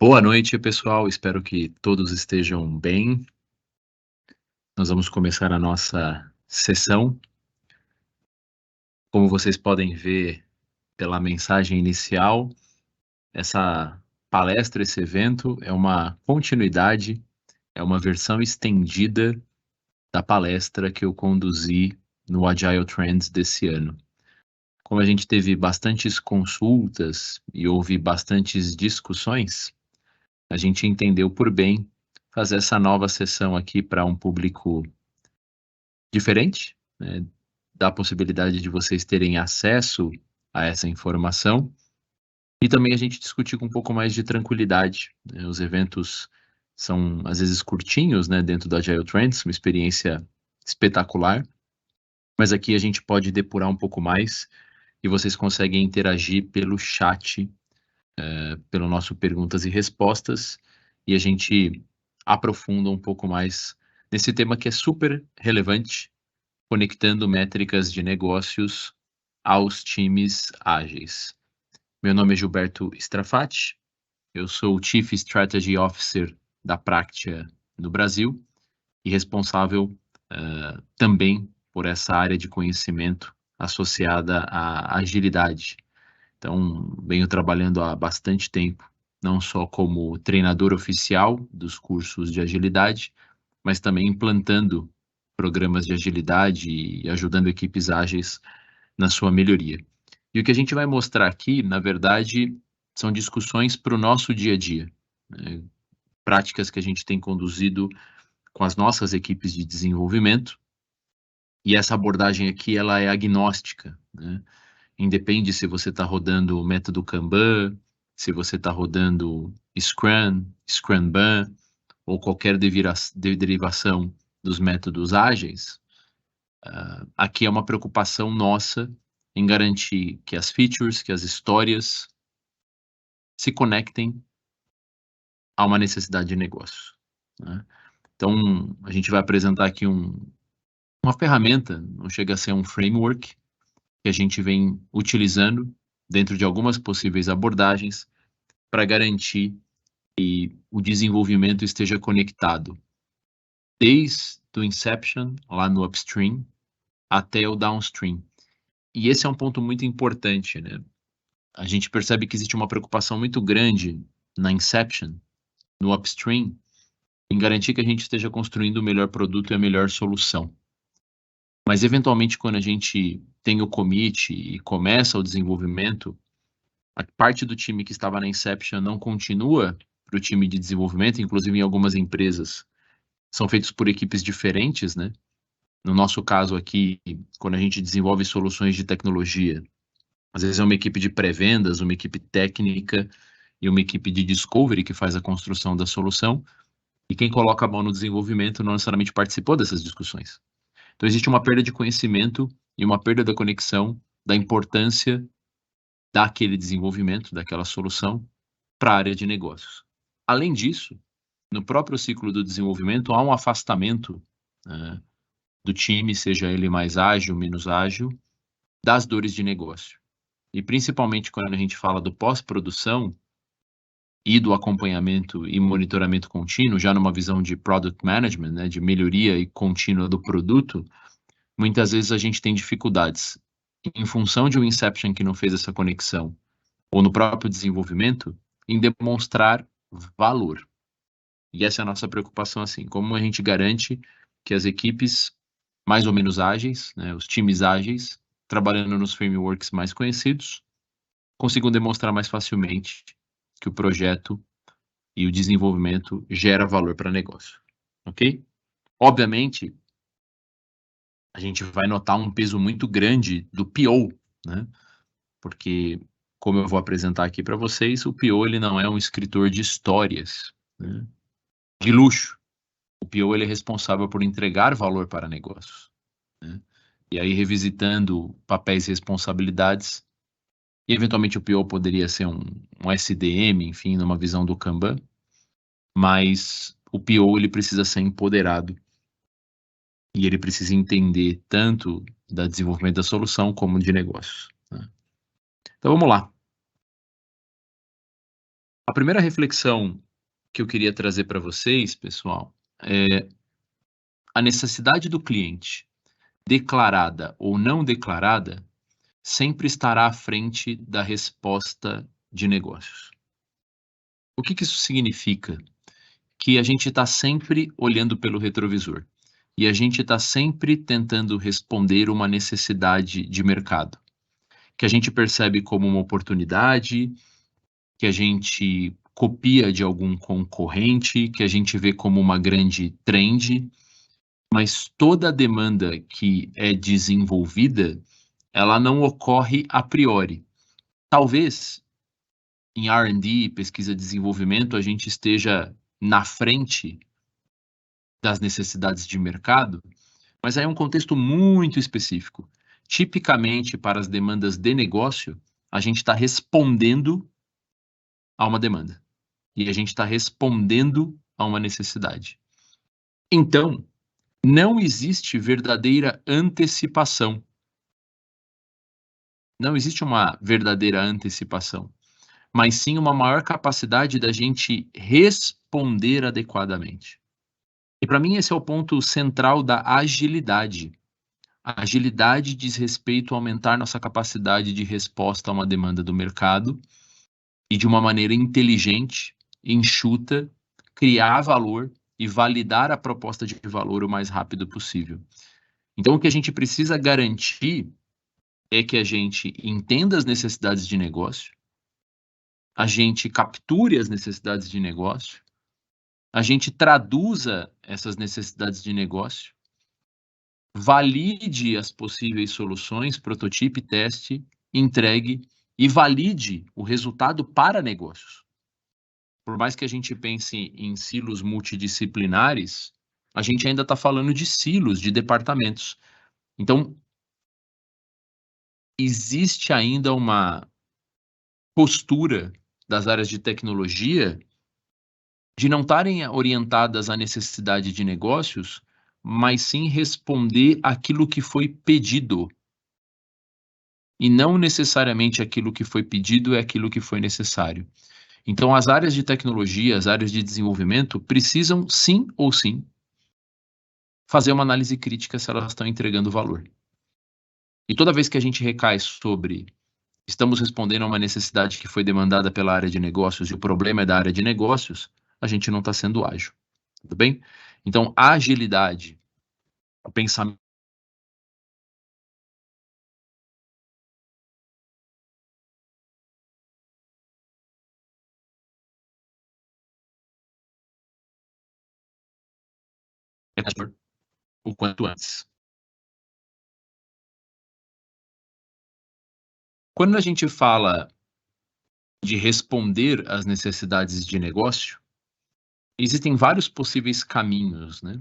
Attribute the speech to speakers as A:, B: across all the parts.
A: Boa noite, pessoal. Espero que todos estejam bem. Nós vamos começar a nossa sessão. Como vocês podem ver pela mensagem inicial, essa palestra, esse evento é uma continuidade, é uma versão estendida da palestra que eu conduzi no Agile Trends desse ano. Como a gente teve bastantes consultas e houve bastantes discussões, a gente entendeu por bem fazer essa nova sessão aqui para um público diferente, né, dá a possibilidade de vocês terem acesso a essa informação e também a gente discutir com um pouco mais de tranquilidade, né, os eventos são às vezes curtinhos, né, dentro do Agile Trends, uma experiência espetacular, mas aqui a gente pode depurar um pouco mais e vocês conseguem interagir pelo chat, pelo nosso perguntas e respostas, e a gente aprofunda um pouco mais nesse tema que é super relevante, conectando métricas de negócios aos times ágeis. Meu nome é Gilberto Strafati, eu sou o Chief Strategy Officer da Practia no Brasil e responsável também por essa área de conhecimento associada à agilidade. Então, venho trabalhando há bastante tempo, não só como treinador oficial dos cursos de agilidade, mas também implantando programas de agilidade e ajudando equipes ágeis na sua melhoria. E o que a gente vai mostrar aqui, na verdade, são discussões para o nosso dia a dia, né? Práticas que a gente tem conduzido com as nossas equipes de desenvolvimento, e essa abordagem aqui ela é agnóstica, né? Independe se você está rodando o método Kanban, se você está rodando Scrum, Scrumban, ou qualquer derivação dos métodos ágeis, aqui é uma preocupação nossa em garantir que as features, que as histórias se conectem a uma necessidade de negócio, né? Então, a gente vai apresentar aqui uma ferramenta, não chega a ser um framework, que a gente vem utilizando dentro de algumas possíveis abordagens para garantir que o desenvolvimento esteja conectado desde o inception, lá no upstream, até o downstream. E esse é um ponto muito importante, né? A gente percebe que existe uma preocupação muito grande na inception, no upstream, em garantir que a gente esteja construindo o melhor produto e a melhor solução. Mas, eventualmente, quando a gente tem o commit e começa o desenvolvimento, a parte do time que estava na inception não continua para o time de desenvolvimento, inclusive em algumas empresas são feitos por equipes diferentes, né? No nosso caso aqui, quando a gente desenvolve soluções de tecnologia, às vezes é uma equipe de pré-vendas, uma equipe técnica e uma equipe de discovery que faz a construção da solução, e quem coloca a mão no desenvolvimento não necessariamente participou dessas discussões. Então existe uma perda de conhecimento e uma perda da conexão da importância daquele desenvolvimento, daquela solução, para a área de negócios. Além disso, no próprio ciclo do desenvolvimento há um afastamento do time, seja ele mais ágil, menos ágil, das dores de negócio. E principalmente quando a gente fala do pós-produção e do acompanhamento e monitoramento contínuo, já numa visão de product management, né, de melhoria e contínua do produto, muitas vezes a gente tem dificuldades em função de um inception que não fez essa conexão, ou no próprio desenvolvimento, em demonstrar valor. E essa é a nossa preocupação, assim, como a gente garante que as equipes mais ou menos ágeis, né, os times ágeis, trabalhando nos frameworks mais conhecidos, consigam demonstrar mais facilmente que o projeto e o desenvolvimento gera valor para negócio, ok? Obviamente, a gente vai notar um peso muito grande do PO, né? Porque, como eu vou apresentar aqui para vocês, o PO ele não é um escritor de histórias, né, de luxo. O PO ele é responsável por entregar valor para negócios, né? E aí, revisitando papéis e responsabilidades, e eventualmente o PO poderia ser um SDM, enfim, numa visão do Kanban, mas o PO ele precisa ser empoderado e ele precisa entender tanto da desenvolvimento da solução como de negócios, né? Então vamos lá. A primeira reflexão que eu queria trazer para vocês, pessoal, é a necessidade do cliente, declarada ou não declarada, sempre estará à frente da resposta de negócios. O que isso significa? Que a gente está sempre olhando pelo retrovisor e a gente está sempre tentando responder uma necessidade de mercado, que a gente percebe como uma oportunidade, que a gente copia de algum concorrente, que a gente vê como uma grande trend, mas toda a demanda que é desenvolvida, ela não ocorre a priori. Talvez em R&D, pesquisa e desenvolvimento, a gente esteja na frente das necessidades de mercado, mas aí é um contexto muito específico. Tipicamente, para as demandas de negócio, a gente está respondendo a uma demanda e a gente está respondendo a uma necessidade. Então, não existe verdadeira antecipação. Não existe uma verdadeira antecipação, mas sim uma maior capacidade da gente responder adequadamente. E para mim esse é o ponto central da agilidade. A agilidade diz respeito a aumentar nossa capacidade de resposta a uma demanda do mercado e de uma maneira inteligente, enxuta, criar valor e validar a proposta de valor o mais rápido possível. Então, o que a gente precisa garantir é que a gente entenda as necessidades de negócio, a gente capture as necessidades de negócio, a gente traduza essas necessidades de negócio, valide as possíveis soluções, prototipe, teste, entregue e valide o resultado para negócios. Por mais que a gente pense em silos multidisciplinares, a gente ainda está falando de silos, de departamentos. Então, existe ainda uma postura das áreas de tecnologia de não estarem orientadas à necessidade de negócios, mas sim responder aquilo que foi pedido. E não necessariamente aquilo que foi pedido é aquilo que foi necessário. Então, as áreas de tecnologia, as áreas de desenvolvimento precisam, sim ou sim, fazer uma análise crítica se elas estão entregando valor. E toda vez que a gente recai sobre estamos respondendo a uma necessidade que foi demandada pela área de negócios e o problema é da área de negócios, a gente não está sendo ágil. Tudo bem? Então, a agilidade, o pensamento o quanto antes. Quando a gente fala de responder às necessidades de negócio, existem vários possíveis caminhos, né?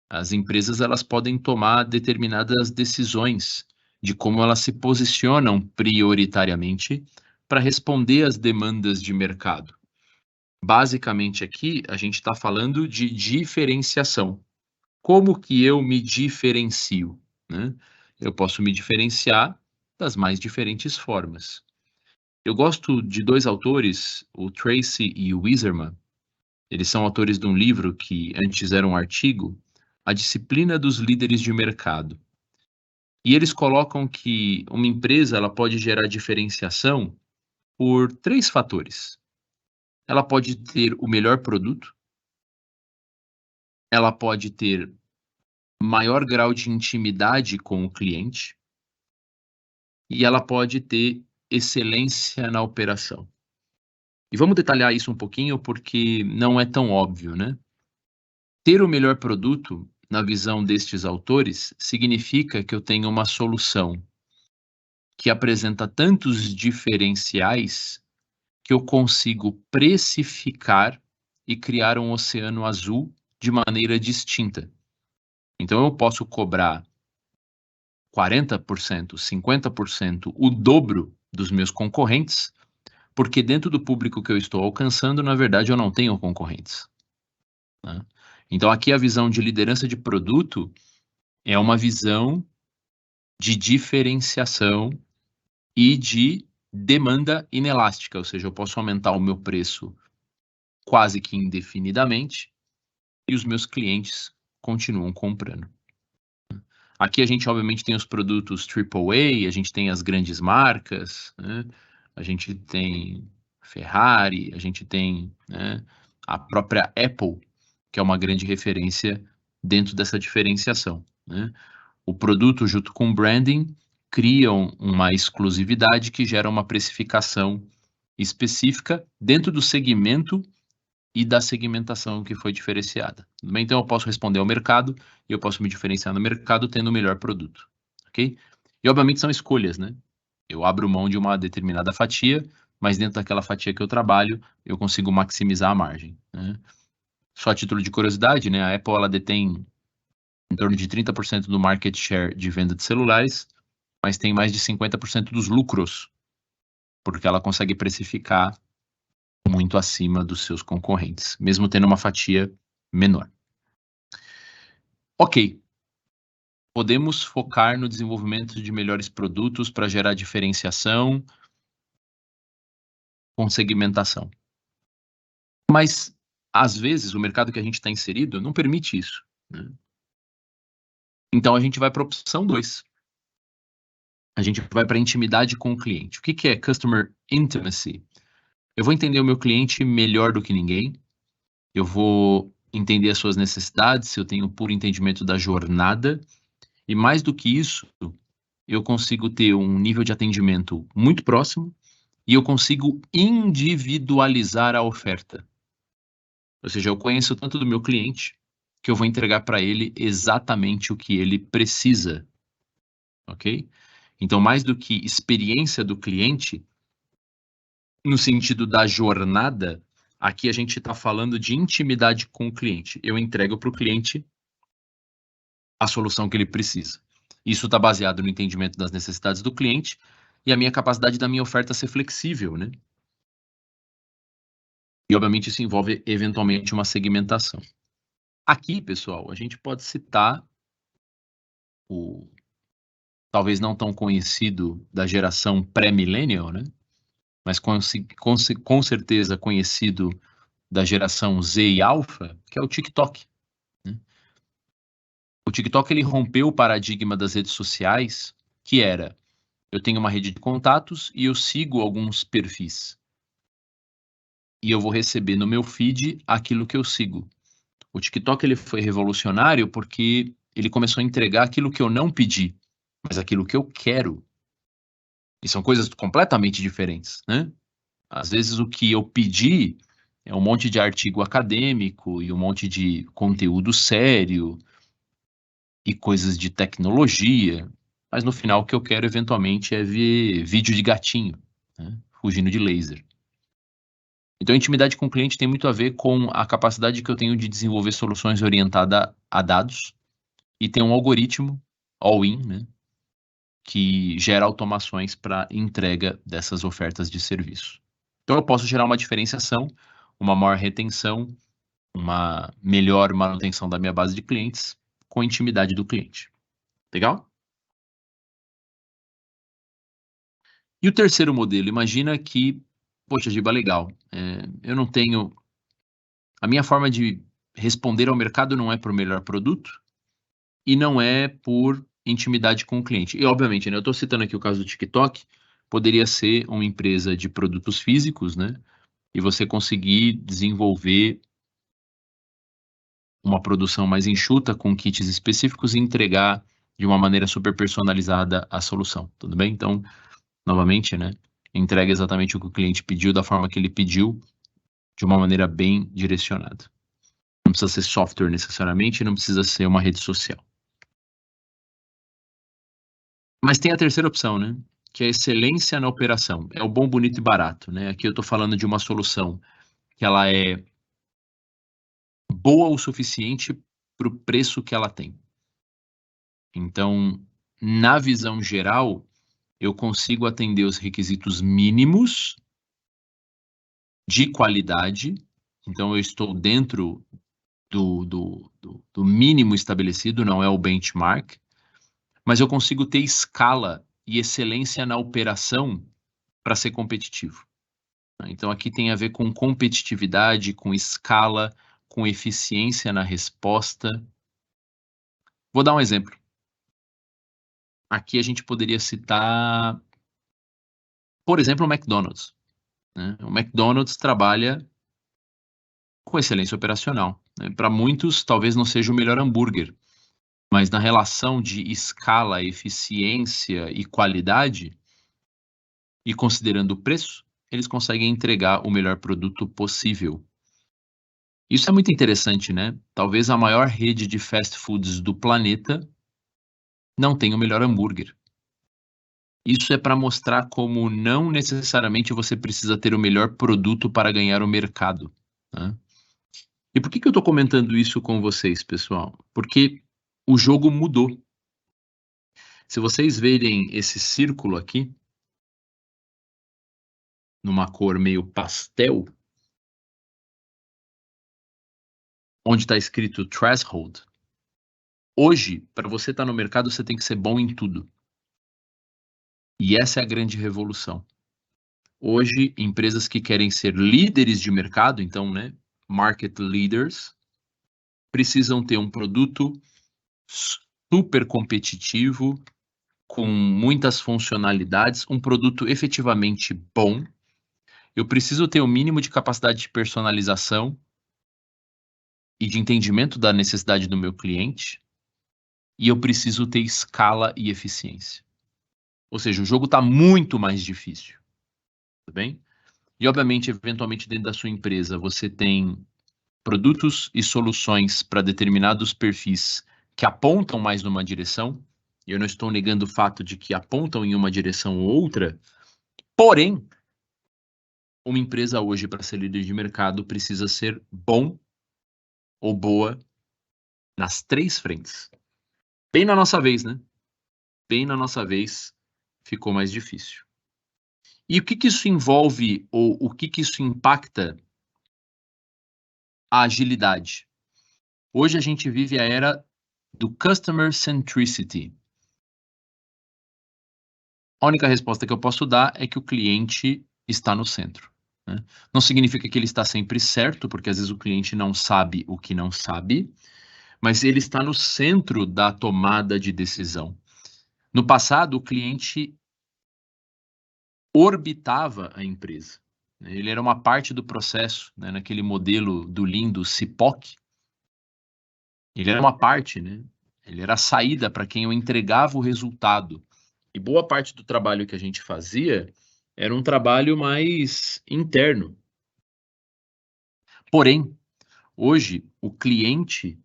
A: As empresas elas podem tomar determinadas decisões de como elas se posicionam prioritariamente para responder às demandas de mercado. Basicamente aqui a gente está falando de diferenciação. Como que eu me diferencio, né? Eu posso me diferenciar das mais diferentes formas. Eu gosto de 2 autores, o Tracy e o Wiserman. Eles são autores de um livro que antes era um artigo, A Disciplina dos Líderes de Mercado. E eles colocam que uma empresa ela pode gerar diferenciação por 3 fatores. Ela pode ter o melhor produto, ela pode ter maior grau de intimidade com o cliente e ela pode ter excelência na operação. E vamos detalhar isso um pouquinho, porque não é tão óbvio, né? Ter o melhor produto, na visão destes autores, significa que eu tenho uma solução que apresenta tantos diferenciais que eu consigo precificar e criar um oceano azul de maneira distinta. Então eu posso cobrar 40%, 50%, o dobro dos meus concorrentes, porque dentro do público que eu estou alcançando, na verdade, eu não tenho concorrentes, né? Então aqui a visão de liderança de produto é uma visão de diferenciação e de demanda inelástica, ou seja, eu posso aumentar o meu preço quase que indefinidamente e os meus clientes continuam comprando. Aqui a gente obviamente tem os produtos AAA, a gente tem as grandes marcas, né? A gente tem Ferrari, a gente tem, né, a própria Apple, que é uma grande referência dentro dessa diferenciação, né? O produto junto com o branding criam uma exclusividade que gera uma precificação específica dentro do segmento e da segmentação que foi diferenciada. Tudo bem? Então eu posso responder ao mercado e eu posso me diferenciar no mercado tendo o melhor produto, ok? E obviamente são escolhas, né? Eu abro mão de uma determinada fatia, mas dentro daquela fatia que eu trabalho, eu consigo maximizar a margem, né? Só a título de curiosidade, né? A Apple, ela detém em torno de 30% do market share de venda de celulares, mas tem mais de 50% dos lucros, porque ela consegue precificar muito acima dos seus concorrentes, mesmo tendo uma fatia menor. Ok, podemos focar no desenvolvimento de melhores produtos para gerar diferenciação com segmentação. Mas, às vezes, o mercado que a gente está inserido não permite isso, né? Então, a gente vai para a opção 2. A gente vai para a intimidade com o cliente. O que é Customer Intimacy? Eu vou entender o meu cliente melhor do que ninguém, eu vou entender as suas necessidades, eu tenho puro entendimento da jornada, e mais do que isso, eu consigo ter um nível de atendimento muito próximo e eu consigo individualizar a oferta. Ou seja, eu conheço tanto do meu cliente que eu vou entregar para ele exatamente o que ele precisa, ok? Então, mais do que experiência do cliente, no sentido da jornada, aqui a gente está falando de intimidade com o cliente. Eu entrego para o cliente a solução que ele precisa. Isso está baseado no entendimento das necessidades do cliente e a minha capacidade da minha oferta ser flexível, né? E, obviamente, isso envolve, eventualmente, uma segmentação. Aqui, pessoal, a gente pode citar o talvez não tão conhecido da geração pré-millennial, né? Mas com certeza conhecido da geração Z e Alpha, que é o TikTok, né? O TikTok, ele rompeu o paradigma das redes sociais, que era, eu tenho uma rede de contatos e eu sigo alguns perfis. E eu vou receber no meu feed aquilo que eu sigo. O TikTok, ele foi revolucionário porque ele começou a entregar aquilo que eu não pedi, mas aquilo que eu quero. E são coisas completamente diferentes, né? Às vezes o que eu pedi é um monte de artigo acadêmico e um monte de conteúdo sério e coisas de tecnologia, mas no final o que eu quero eventualmente é ver vídeo de gatinho, né, fugindo de laser. Então, a intimidade com o cliente tem muito a ver com a capacidade que eu tenho de desenvolver soluções orientadas a dados e ter um algoritmo all-in, né, que gera automações para entrega dessas ofertas de serviço. Então, eu posso gerar uma diferenciação, uma maior retenção, uma melhor manutenção da minha base de clientes com a intimidade do cliente. Legal? E o terceiro modelo, imagina que, poxa, Giba, legal, eu não tenho... A minha forma de responder ao mercado não é por melhor produto e não é por intimidade com o cliente. E, obviamente, né, eu estou citando aqui o caso do TikTok, poderia ser uma empresa de produtos físicos, né? E você conseguir desenvolver uma produção mais enxuta com kits específicos e entregar de uma maneira super personalizada a solução, tudo bem? Então, novamente, né, entrega exatamente o que o cliente pediu, da forma que ele pediu, de uma maneira bem direcionada. Não precisa ser software necessariamente, não precisa ser uma rede social. Mas tem a terceira opção, né, que é a excelência na operação. É o bom, bonito e barato, né? Aqui eu estou falando de uma solução que ela é boa o suficiente para o preço que ela tem. Então, na visão geral, eu consigo atender os requisitos mínimos de qualidade, então eu estou dentro do mínimo estabelecido, não é o benchmark, mas eu consigo ter escala e excelência na operação para ser competitivo. Então, aqui tem a ver com competitividade, com escala, com eficiência na resposta. Vou dar um exemplo. Aqui a gente poderia citar, por exemplo, o McDonald's, né? O McDonald's trabalha com excelência operacional, né? Para muitos, talvez não seja o melhor hambúrguer, mas na relação de escala, eficiência e qualidade, e considerando o preço, eles conseguem entregar o melhor produto possível. Isso é muito interessante, né? Talvez a maior rede de fast foods do planeta não tenha o melhor hambúrguer. Isso é para mostrar como não necessariamente você precisa ter o melhor produto para ganhar o mercado, né? E por que eu estou comentando isso com vocês, pessoal? Porque o jogo mudou. Se vocês verem esse círculo aqui, numa cor meio pastel, onde está escrito threshold, hoje, para você estar no mercado, você tem que ser bom em tudo. E essa é a grande revolução. Hoje, empresas que querem ser líderes de mercado, então, né, market leaders, precisam ter um produto super competitivo, com muitas funcionalidades, um produto efetivamente bom. Eu preciso ter o mínimo de capacidade de personalização e de entendimento da necessidade do meu cliente, e eu preciso ter escala e eficiência. Ou seja, o jogo está muito mais difícil, tudo bem? E, obviamente, eventualmente, dentro da sua empresa, você tem produtos e soluções para determinados perfis que apontam mais numa direção, e eu não estou negando o fato de que apontam em uma direção ou outra, porém, uma empresa hoje, para ser líder de mercado, precisa ser bom ou boa nas 3 frentes. Bem na nossa vez, né? Bem na nossa vez, ficou mais difícil. E o que isso envolve, ou o que isso impacta a agilidade? Hoje a gente vive a era do Customer Centricity. A única resposta que eu posso dar é que o cliente está no centro, né? Não significa que ele está sempre certo, porque às vezes o cliente não sabe o que não sabe, mas ele está no centro da tomada de decisão. No passado, o cliente orbitava a empresa, né? Ele era uma parte do processo, né? Naquele modelo do lindo CIPOC, ele era uma parte, né? Ele era a saída para quem eu entregava o resultado. E boa parte do trabalho que a gente fazia era um trabalho mais interno. Porém, hoje, o cliente,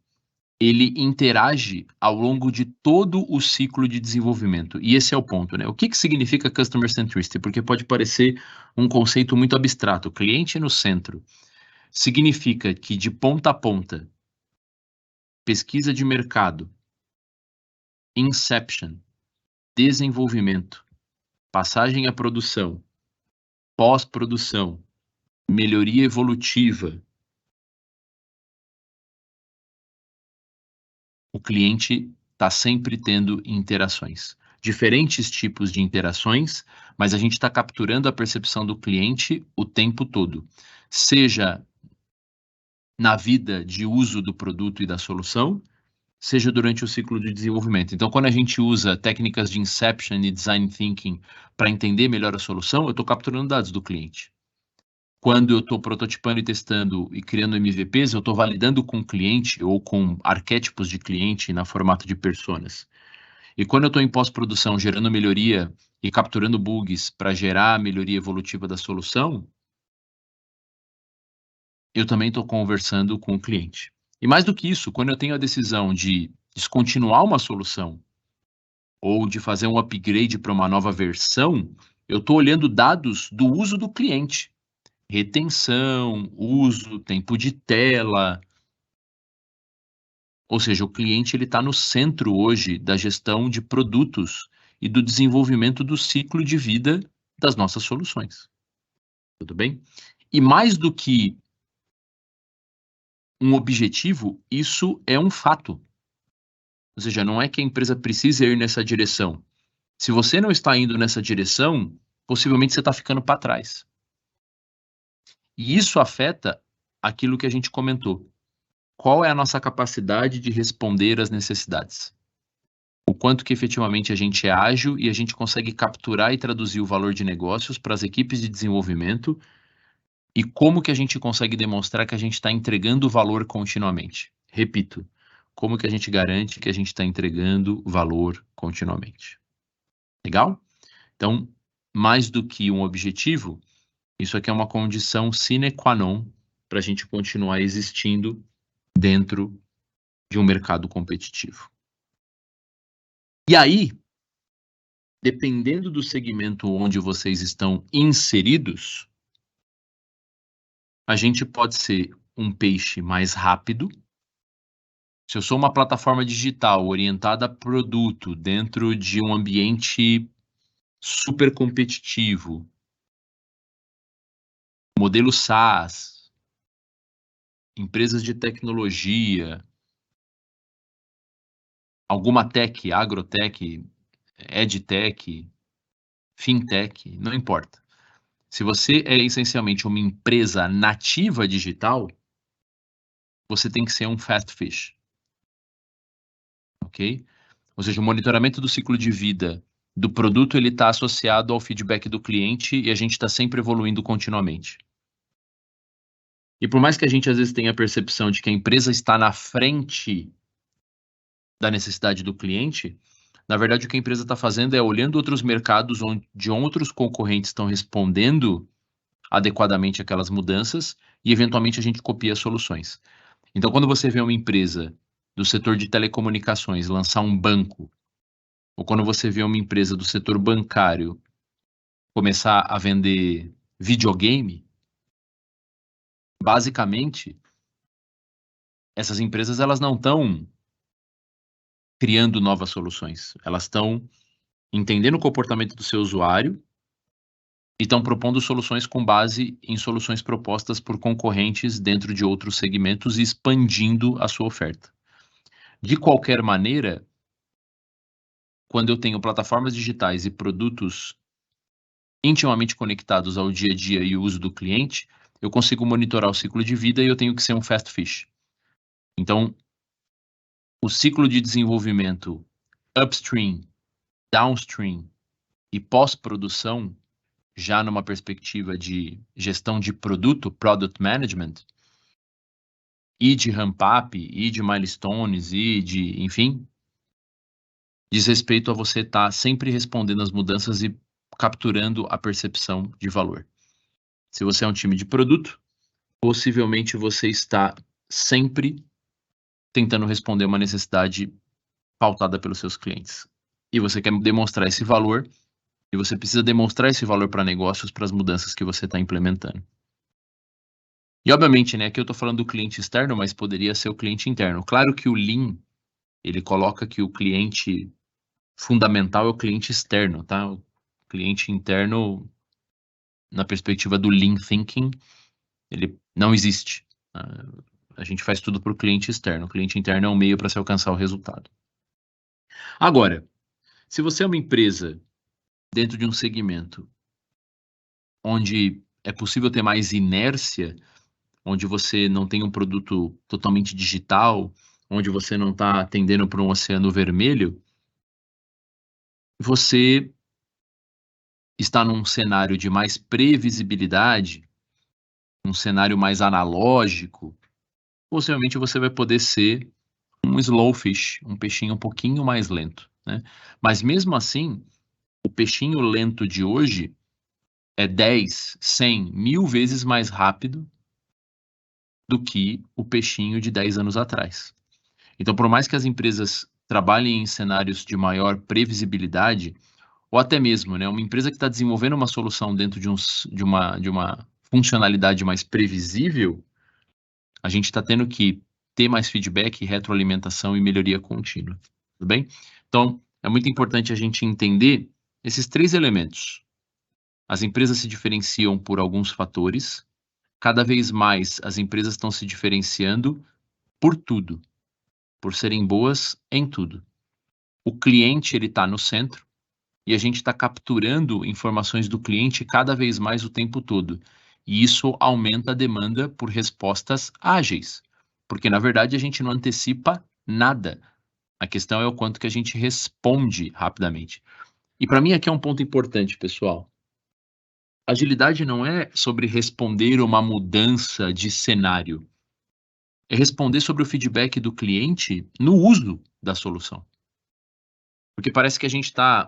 A: ele interage ao longo de todo o ciclo de desenvolvimento. E esse é o ponto, né? O que significa Customer Centricity? Porque pode parecer um conceito muito abstrato. Cliente no centro significa que, de ponta a ponta, pesquisa de mercado, inception, desenvolvimento, passagem à produção, pós-produção, melhoria evolutiva, o cliente está sempre tendo interações. Diferentes tipos de interações, mas a gente está capturando a percepção do cliente o tempo todo. Seja na vida de uso do produto e da solução, seja durante o ciclo de desenvolvimento. Então, quando a gente usa técnicas de Inception e Design Thinking para entender melhor a solução, eu estou capturando dados do cliente. Quando eu estou prototipando e testando e criando MVPs, eu estou validando com o cliente ou com arquétipos de cliente na formato de personas. E quando eu estou em pós-produção gerando melhoria e capturando bugs para gerar a melhoria evolutiva da solução, eu também estou conversando com o cliente. E mais do que isso, quando eu tenho a decisão de descontinuar uma solução ou de fazer um upgrade para uma nova versão, eu estou olhando dados do uso do cliente. Retenção, uso, tempo de tela. Ou seja, o cliente ele está no centro hoje da gestão de produtos e do desenvolvimento do ciclo de vida das nossas soluções. Tudo bem? E mais do que um objetivo, isso é um fato. Ou seja, não é que a empresa precisa ir nessa direção. Se você não está indo nessa direção, possivelmente você está ficando para trás. E isso afeta aquilo que a gente comentou. Qual é a nossa capacidade de responder às necessidades? O quanto que efetivamente a gente é ágil e a gente consegue capturar e traduzir o valor de negócios para as equipes de desenvolvimento e como que a gente consegue demonstrar que a gente está entregando valor continuamente. Repito, como que a gente garante que a gente está entregando valor continuamente. Legal? Então, mais do que um objetivo, isso aqui é uma condição sine qua non para a gente continuar existindo dentro de um mercado competitivo. E aí, dependendo do segmento onde vocês estão inseridos, a gente pode ser um peixe mais rápido. Se eu sou uma plataforma digital orientada a produto dentro de um ambiente super competitivo, modelo SaaS, empresas de tecnologia, alguma tech, agrotech, edtech, fintech, não importa. Se você é essencialmente uma empresa nativa digital, você tem que ser um fast fish, ok? Ou seja, o monitoramento do ciclo de vida do produto ele está associado ao feedback do cliente e a gente está sempre evoluindo continuamente. E por mais que a gente às vezes tenha a percepção de que a empresa está na frente da necessidade do cliente, na verdade o que a empresa está fazendo é olhando outros mercados onde outros concorrentes estão respondendo adequadamente aquelas mudanças e eventualmente a gente copia soluções. Então, quando você vê uma empresa do setor de telecomunicações lançar um banco, ou quando você vê uma empresa do setor bancário começar a vender videogame, basicamente, essas empresas elas não estão criando novas soluções, elas estão entendendo o comportamento do seu usuário e estão propondo soluções com base em soluções propostas por concorrentes dentro de outros segmentos e expandindo a sua oferta. De qualquer maneira, quando eu tenho plataformas digitais e produtos intimamente conectados ao dia a dia e o uso do cliente, eu consigo monitorar o ciclo de vida e eu tenho que ser um fast fish. Então, o ciclo de desenvolvimento upstream, downstream e pós-produção, já numa perspectiva de gestão de produto, product management, e de ramp-up, e de milestones, e de, enfim, diz respeito a você estar sempre respondendo às mudanças e capturando a percepção de valor. Se você é um time de produto, possivelmente você está sempre tentando responder uma necessidade pautada pelos seus clientes. E você quer demonstrar esse valor, e você precisa demonstrar esse valor para negócios, para as mudanças que você está implementando. E obviamente, né, aqui eu estou falando do cliente externo, mas poderia ser o cliente interno. Claro que o Lean, ele coloca que o cliente fundamental é o cliente externo, tá? O cliente interno, na perspectiva do Lean Thinking, ele não existe. A gente faz tudo para o cliente externo. O cliente interno é um meio para se alcançar o resultado. Agora, se você é uma empresa dentro de um segmento onde é possível ter mais inércia, onde você não tem um produto totalmente digital, onde você não está atendendo para um oceano vermelho, você está num cenário de mais previsibilidade, um cenário mais analógico, possivelmente você vai poder ser um slow fish, um peixinho um pouquinho mais lento, né? Mas mesmo assim, o peixinho lento de hoje é 10, 100, 1000 vezes mais rápido do que o peixinho de 10 anos atrás. Então, por mais que as empresas trabalhem em cenários de maior previsibilidade, ou até mesmo, né, uma empresa que está desenvolvendo uma solução dentro de uma funcionalidade mais previsível, a gente está tendo que ter mais feedback, retroalimentação e melhoria contínua. Tudo bem? Então, é muito importante a gente entender esses 3 elementos. As empresas se diferenciam por alguns fatores. Cada vez mais as empresas estão se diferenciando por tudo, por serem boas em tudo. O cliente ele está no centro e a gente está capturando informações do cliente cada vez mais o tempo todo. E isso aumenta a demanda por respostas ágeis, porque na verdade a gente não antecipa nada. A questão é o quanto que a gente responde rapidamente. E para mim aqui é um ponto importante, pessoal. Agilidade não é sobre responder uma mudança de cenário, é responder sobre o feedback do cliente no uso da solução. Porque parece que a gente está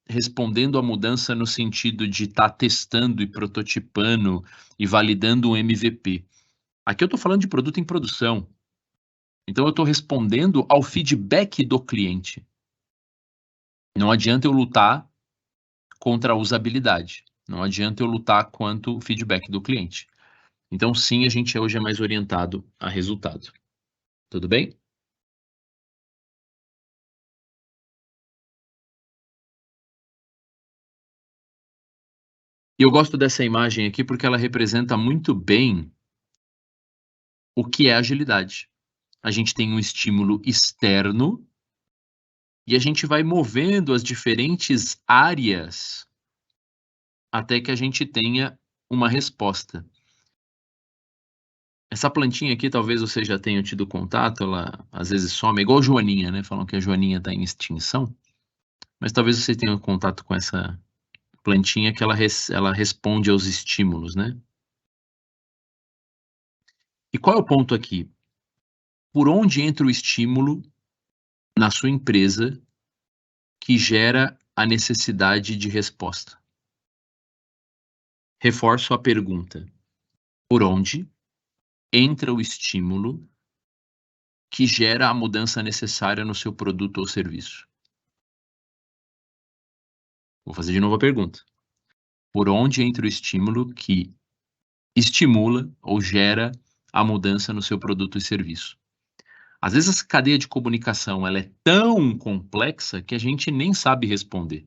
A: respondendo à mudança no sentido de estar testando e prototipando e validando um MVP. Aqui eu estou falando de produto em produção. Então eu estou respondendo ao feedback do cliente. Não adianta eu lutar contra a usabilidade. Não adianta eu lutar contra o feedback do cliente. Então sim, a gente hoje é mais orientado a resultado. Tudo bem? E eu gosto dessa imagem aqui porque ela representa muito bem o que é agilidade. A gente tem um estímulo externo e a gente vai movendo as diferentes áreas até que a gente tenha uma resposta. Essa plantinha aqui, talvez você já tenha tido contato, ela às vezes some, é igual Joaninha, né? Falam que a Joaninha está em extinção, mas talvez você tenha contato com essa plantinha que ela responde aos estímulos, né? E qual é o ponto aqui? Por onde entra o estímulo na sua empresa que gera a necessidade de resposta? Reforço a pergunta: por onde entra o estímulo que gera a mudança necessária no seu produto ou serviço? Vou fazer de novo a pergunta. Por onde entra o estímulo que estimula ou gera a mudança no seu produto e serviço? Às vezes essa cadeia de comunicação ela é tão complexa que a gente nem sabe responder.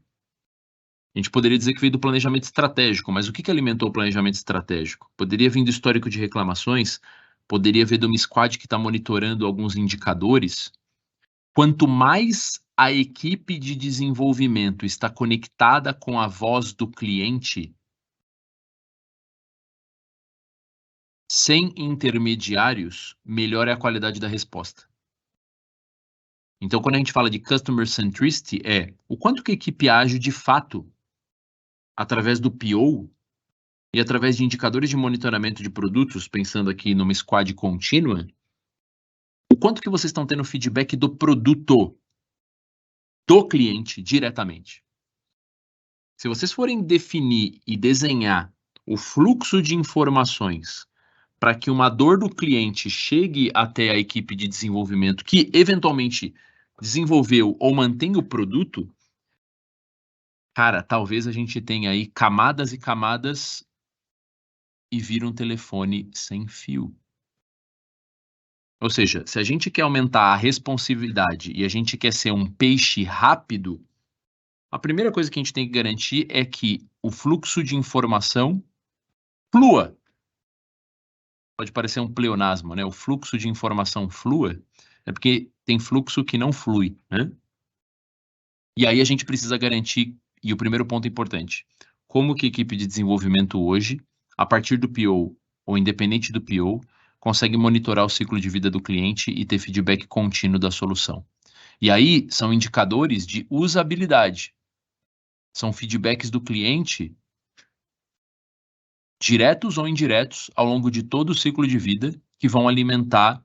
A: A gente poderia dizer que veio do planejamento estratégico, mas o que alimentou o planejamento estratégico? Poderia vir do histórico de reclamações, poderia vir de uma squad que está monitorando alguns indicadores. Quanto mais a equipe de desenvolvimento está conectada com a voz do cliente, sem intermediários, melhor é a qualidade da resposta. Então, quando a gente fala de customer centricity, é o quanto que a equipe age de fato através do PO e através de indicadores de monitoramento de produtos, pensando aqui numa squad contínua, o quanto que vocês estão tendo feedback do produto, do cliente diretamente. Se vocês forem definir e desenhar o fluxo de informações para que uma dor do cliente chegue até a equipe de desenvolvimento que eventualmente desenvolveu ou mantém o produto, cara, talvez a gente tenha aí camadas e camadas e vira um telefone sem fio. Ou seja, se a gente quer aumentar a responsividade e a gente quer ser um peixe rápido, a primeira coisa que a gente tem que garantir é que o fluxo de informação flua. Pode parecer um pleonasmo, né? O fluxo de informação flua é porque tem fluxo que não flui, né? E aí a gente precisa garantir, e o primeiro ponto importante, como que a equipe de desenvolvimento hoje, a partir do PO ou independente do PO, consegue monitorar o ciclo de vida do cliente e ter feedback contínuo da solução. E aí são indicadores de usabilidade. São feedbacks do cliente, diretos ou indiretos, ao longo de todo o ciclo de vida, que vão alimentar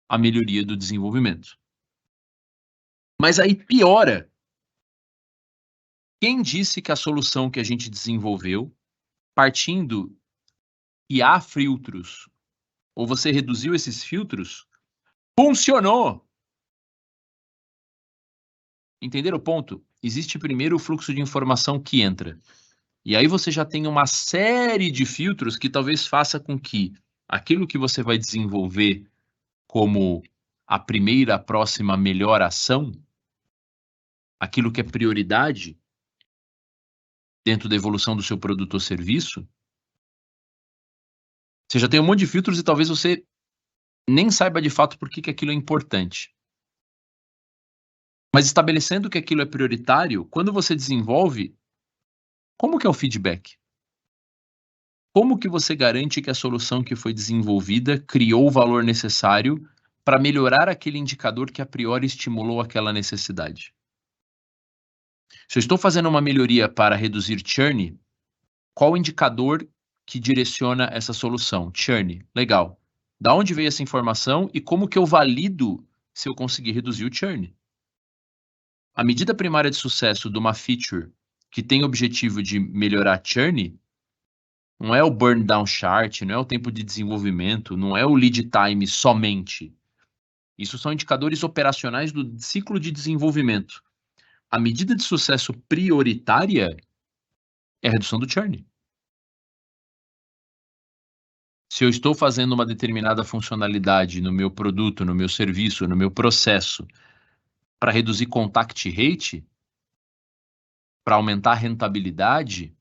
A: a melhoria do desenvolvimento. Mas aí piora. Quem disse que a solução que a gente desenvolveu, partindo que há filtros, ou você reduziu esses filtros, funcionou? Entenderam o ponto? Existe primeiro o fluxo de informação que entra. E aí você já tem uma série de filtros que talvez faça com que aquilo que você vai desenvolver como a primeira, próxima melhor ação, aquilo que é prioridade dentro da evolução do seu produto ou serviço, você já tem um monte de filtros e talvez você nem saiba de fato por que aquilo é importante. Mas estabelecendo que aquilo é prioritário, quando você desenvolve, como que é o feedback? Como que você garante que a solução que foi desenvolvida criou o valor necessário para melhorar aquele indicador que a priori estimulou aquela necessidade? Se eu estou fazendo uma melhoria para reduzir churn, qual o indicador que direciona essa solução? Churn, legal. Da onde veio essa informação e como que eu valido se eu conseguir reduzir o churn? A medida primária de sucesso de uma feature que tem o objetivo de melhorar churn não é o burn down chart, não é o tempo de desenvolvimento, não é o lead time somente. Isso são indicadores operacionais do ciclo de desenvolvimento. A medida de sucesso prioritária é a redução do churn. Se eu estou fazendo uma determinada funcionalidade no meu produto, no meu serviço, no meu processo, para reduzir contact rate, para aumentar a rentabilidade,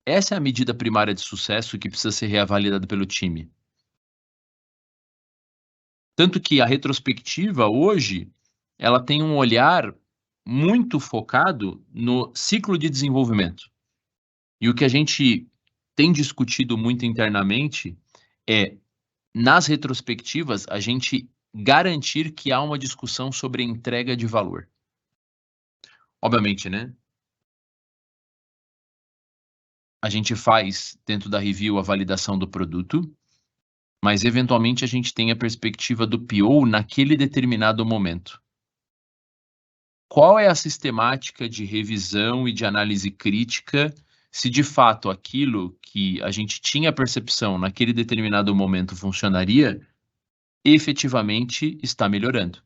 A: essa é a medida primária de sucesso que precisa ser reavaliada pelo time. Tanto que a retrospectiva hoje, ela tem um olhar muito focado no ciclo de desenvolvimento. E o que a gente tem discutido muito internamente é, nas retrospectivas, a gente garantir que há uma discussão sobre entrega de valor. Obviamente, né? A gente faz dentro da review a validação do produto, mas eventualmente a gente tem a perspectiva do PO naquele determinado momento. Qual é a sistemática de revisão e de análise crítica se de fato aquilo que a gente tinha percepção naquele determinado momento funcionaria, efetivamente está melhorando?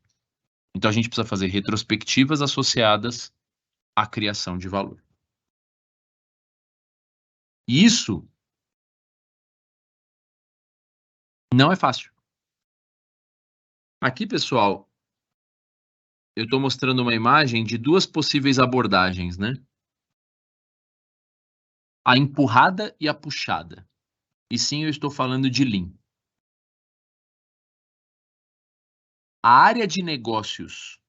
A: Então a gente precisa fazer retrospectivas associadas à criação de valor. E isso não é fácil. Aqui, pessoal, eu estou mostrando uma imagem de duas possíveis abordagens, né? A empurrada e a puxada. E sim, eu estou falando de Lean. A área de negócios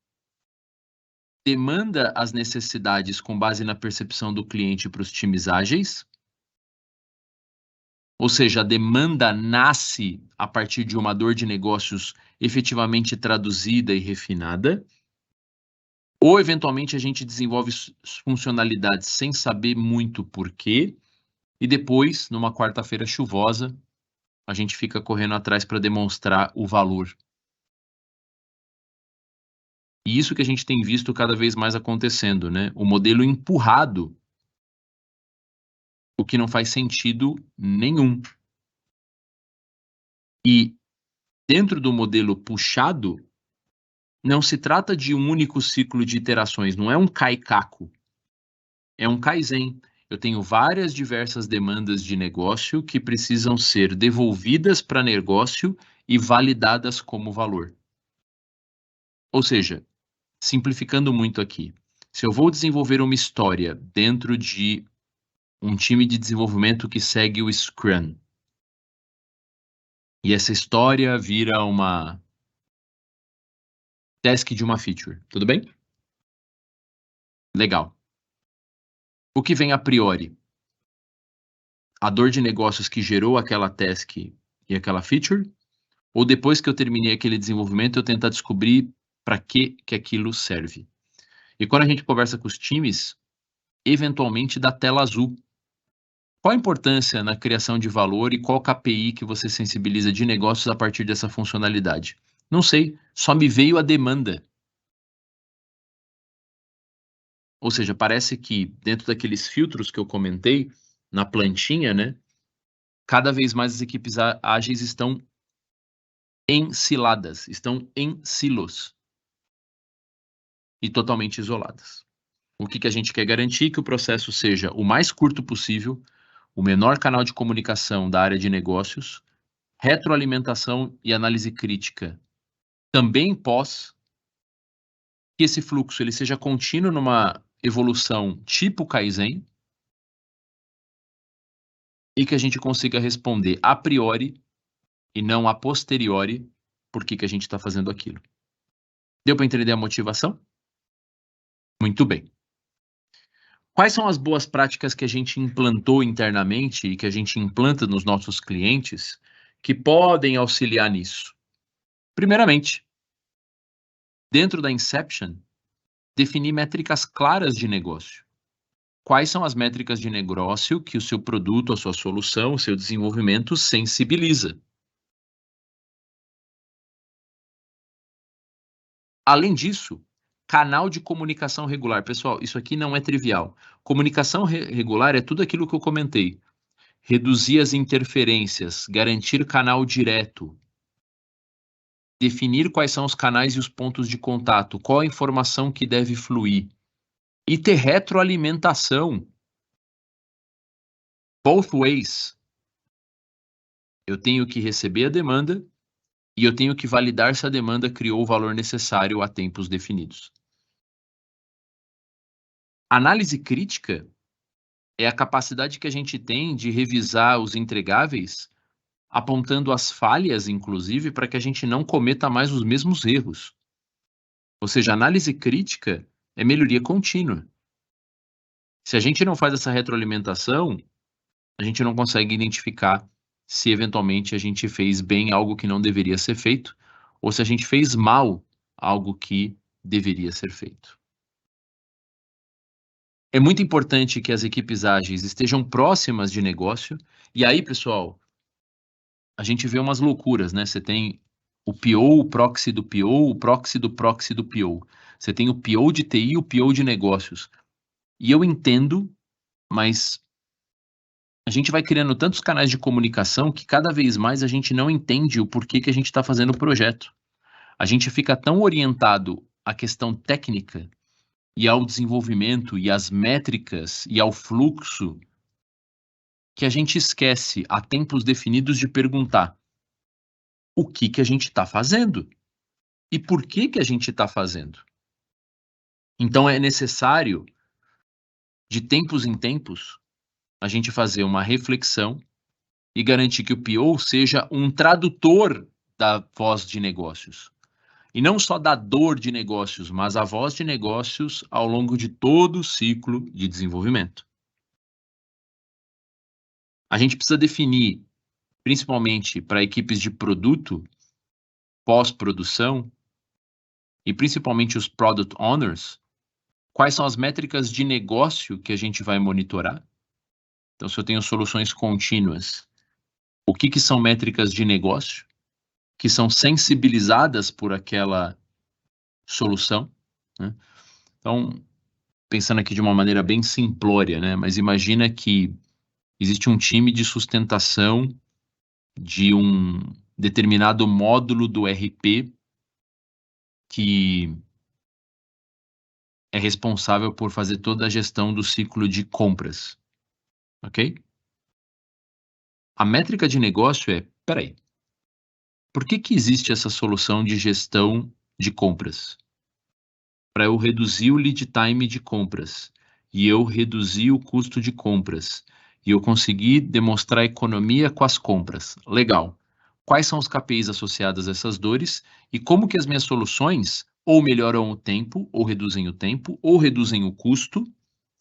A: demanda as necessidades com base na percepção do cliente para os times ágeis, ou seja, a demanda nasce a partir de uma dor de negócios efetivamente traduzida e refinada, ou eventualmente a gente desenvolve funcionalidades sem saber muito porquê, e depois, numa quarta-feira chuvosa, a gente fica correndo atrás para demonstrar o valor. E isso que a gente tem visto cada vez mais acontecendo, né? O modelo empurrado, o que não faz sentido nenhum. E dentro do modelo puxado, não se trata de um único ciclo de iterações, não é um Kaikaku, é um Kaizen. Eu tenho várias diversas demandas de negócio que precisam ser devolvidas para negócio e validadas como valor. Ou seja, simplificando muito aqui, se eu vou desenvolver uma história dentro de um time de desenvolvimento que segue o Scrum, e essa história vira uma task de uma feature, tudo bem? Legal. O que vem a priori? A dor de negócios que gerou aquela task e aquela feature? Ou depois que eu terminei aquele desenvolvimento, eu tentar descobrir para que aquilo serve? E quando a gente conversa com os times, eventualmente dá tela azul. Qual a importância na criação de valor e qual KPI que você sensibiliza de negócios a partir dessa funcionalidade? Não sei, só me veio a demanda. Ou seja, parece que dentro daqueles filtros que eu comentei, na plantinha, né? Cada vez mais as equipes ágeis estão ensiladas, estão em silos e totalmente isoladas. O que a gente quer garantir? Que o processo seja o mais curto possível, o menor canal de comunicação da área de negócios, retroalimentação e análise crítica também pós, que esse fluxo ele seja contínuo numa evolução tipo Kaizen e que a gente consiga responder a priori e não a posteriori por que a gente está fazendo aquilo. Deu para entender a motivação? Muito bem. Quais são as boas práticas que a gente implantou internamente e que a gente implanta nos nossos clientes que podem auxiliar nisso? Primeiramente, dentro da Inception, definir métricas claras de negócio. Quais são as métricas de negócio que o seu produto, a sua solução, o seu desenvolvimento sensibiliza? Além disso, canal de comunicação regular. Pessoal, isso aqui não é trivial. Comunicação regular é tudo aquilo que eu comentei. Reduzir as interferências, garantir canal direto, definir quais são os canais e os pontos de contato, qual a informação que deve fluir e ter retroalimentação, both ways. Eu tenho que receber a demanda e eu tenho que validar se a demanda criou o valor necessário a tempos definidos. Análise crítica é a capacidade que a gente tem de revisar os entregáveis, apontando as falhas, inclusive, para que a gente não cometa mais os mesmos erros. Ou seja, análise crítica é melhoria contínua. Se a gente não faz essa retroalimentação, a gente não consegue identificar se eventualmente a gente fez bem algo que não deveria ser feito, ou se a gente fez mal algo que deveria ser feito. É muito importante que as equipes ágeis estejam próximas de negócio, e aí, pessoal, a gente vê umas loucuras, né? Você tem o PO, o proxy do PO, o proxy do proxy do PO. Você tem o PO de TI e o PO de negócios. E eu entendo, mas a gente vai criando tantos canais de comunicação que cada vez mais a gente não entende o porquê que a gente está fazendo o projeto. A gente fica tão orientado à questão técnica e ao desenvolvimento e às métricas e ao fluxo que a gente esquece a tempos definidos de perguntar o que que a gente está fazendo e por que que a gente está fazendo. Então é necessário, de tempos em tempos, a gente fazer uma reflexão e garantir que o PO seja um tradutor da voz de negócios. E não só da dor de negócios, mas a voz de negócios ao longo de todo o ciclo de desenvolvimento. A gente precisa definir, principalmente para equipes de produto, pós-produção, e principalmente os product owners, quais são as métricas de negócio que a gente vai monitorar. Então, se eu tenho soluções contínuas, o que que são métricas de negócio que são sensibilizadas por aquela solução, né? Então, pensando aqui de uma maneira bem simplória, né? Mas imagina que existe um time de sustentação de um determinado módulo do RP que é responsável por fazer toda a gestão do ciclo de compras, ok? A métrica de negócio é, peraí, por que que existe essa solução de gestão de compras? Para eu reduzir o lead time de compras, e eu reduzir o custo de compras, e eu conseguir demonstrar economia com as compras. Legal. Quais são os KPIs associados a essas dores e como que as minhas soluções ou melhoram o tempo, ou reduzem o tempo, ou reduzem o custo,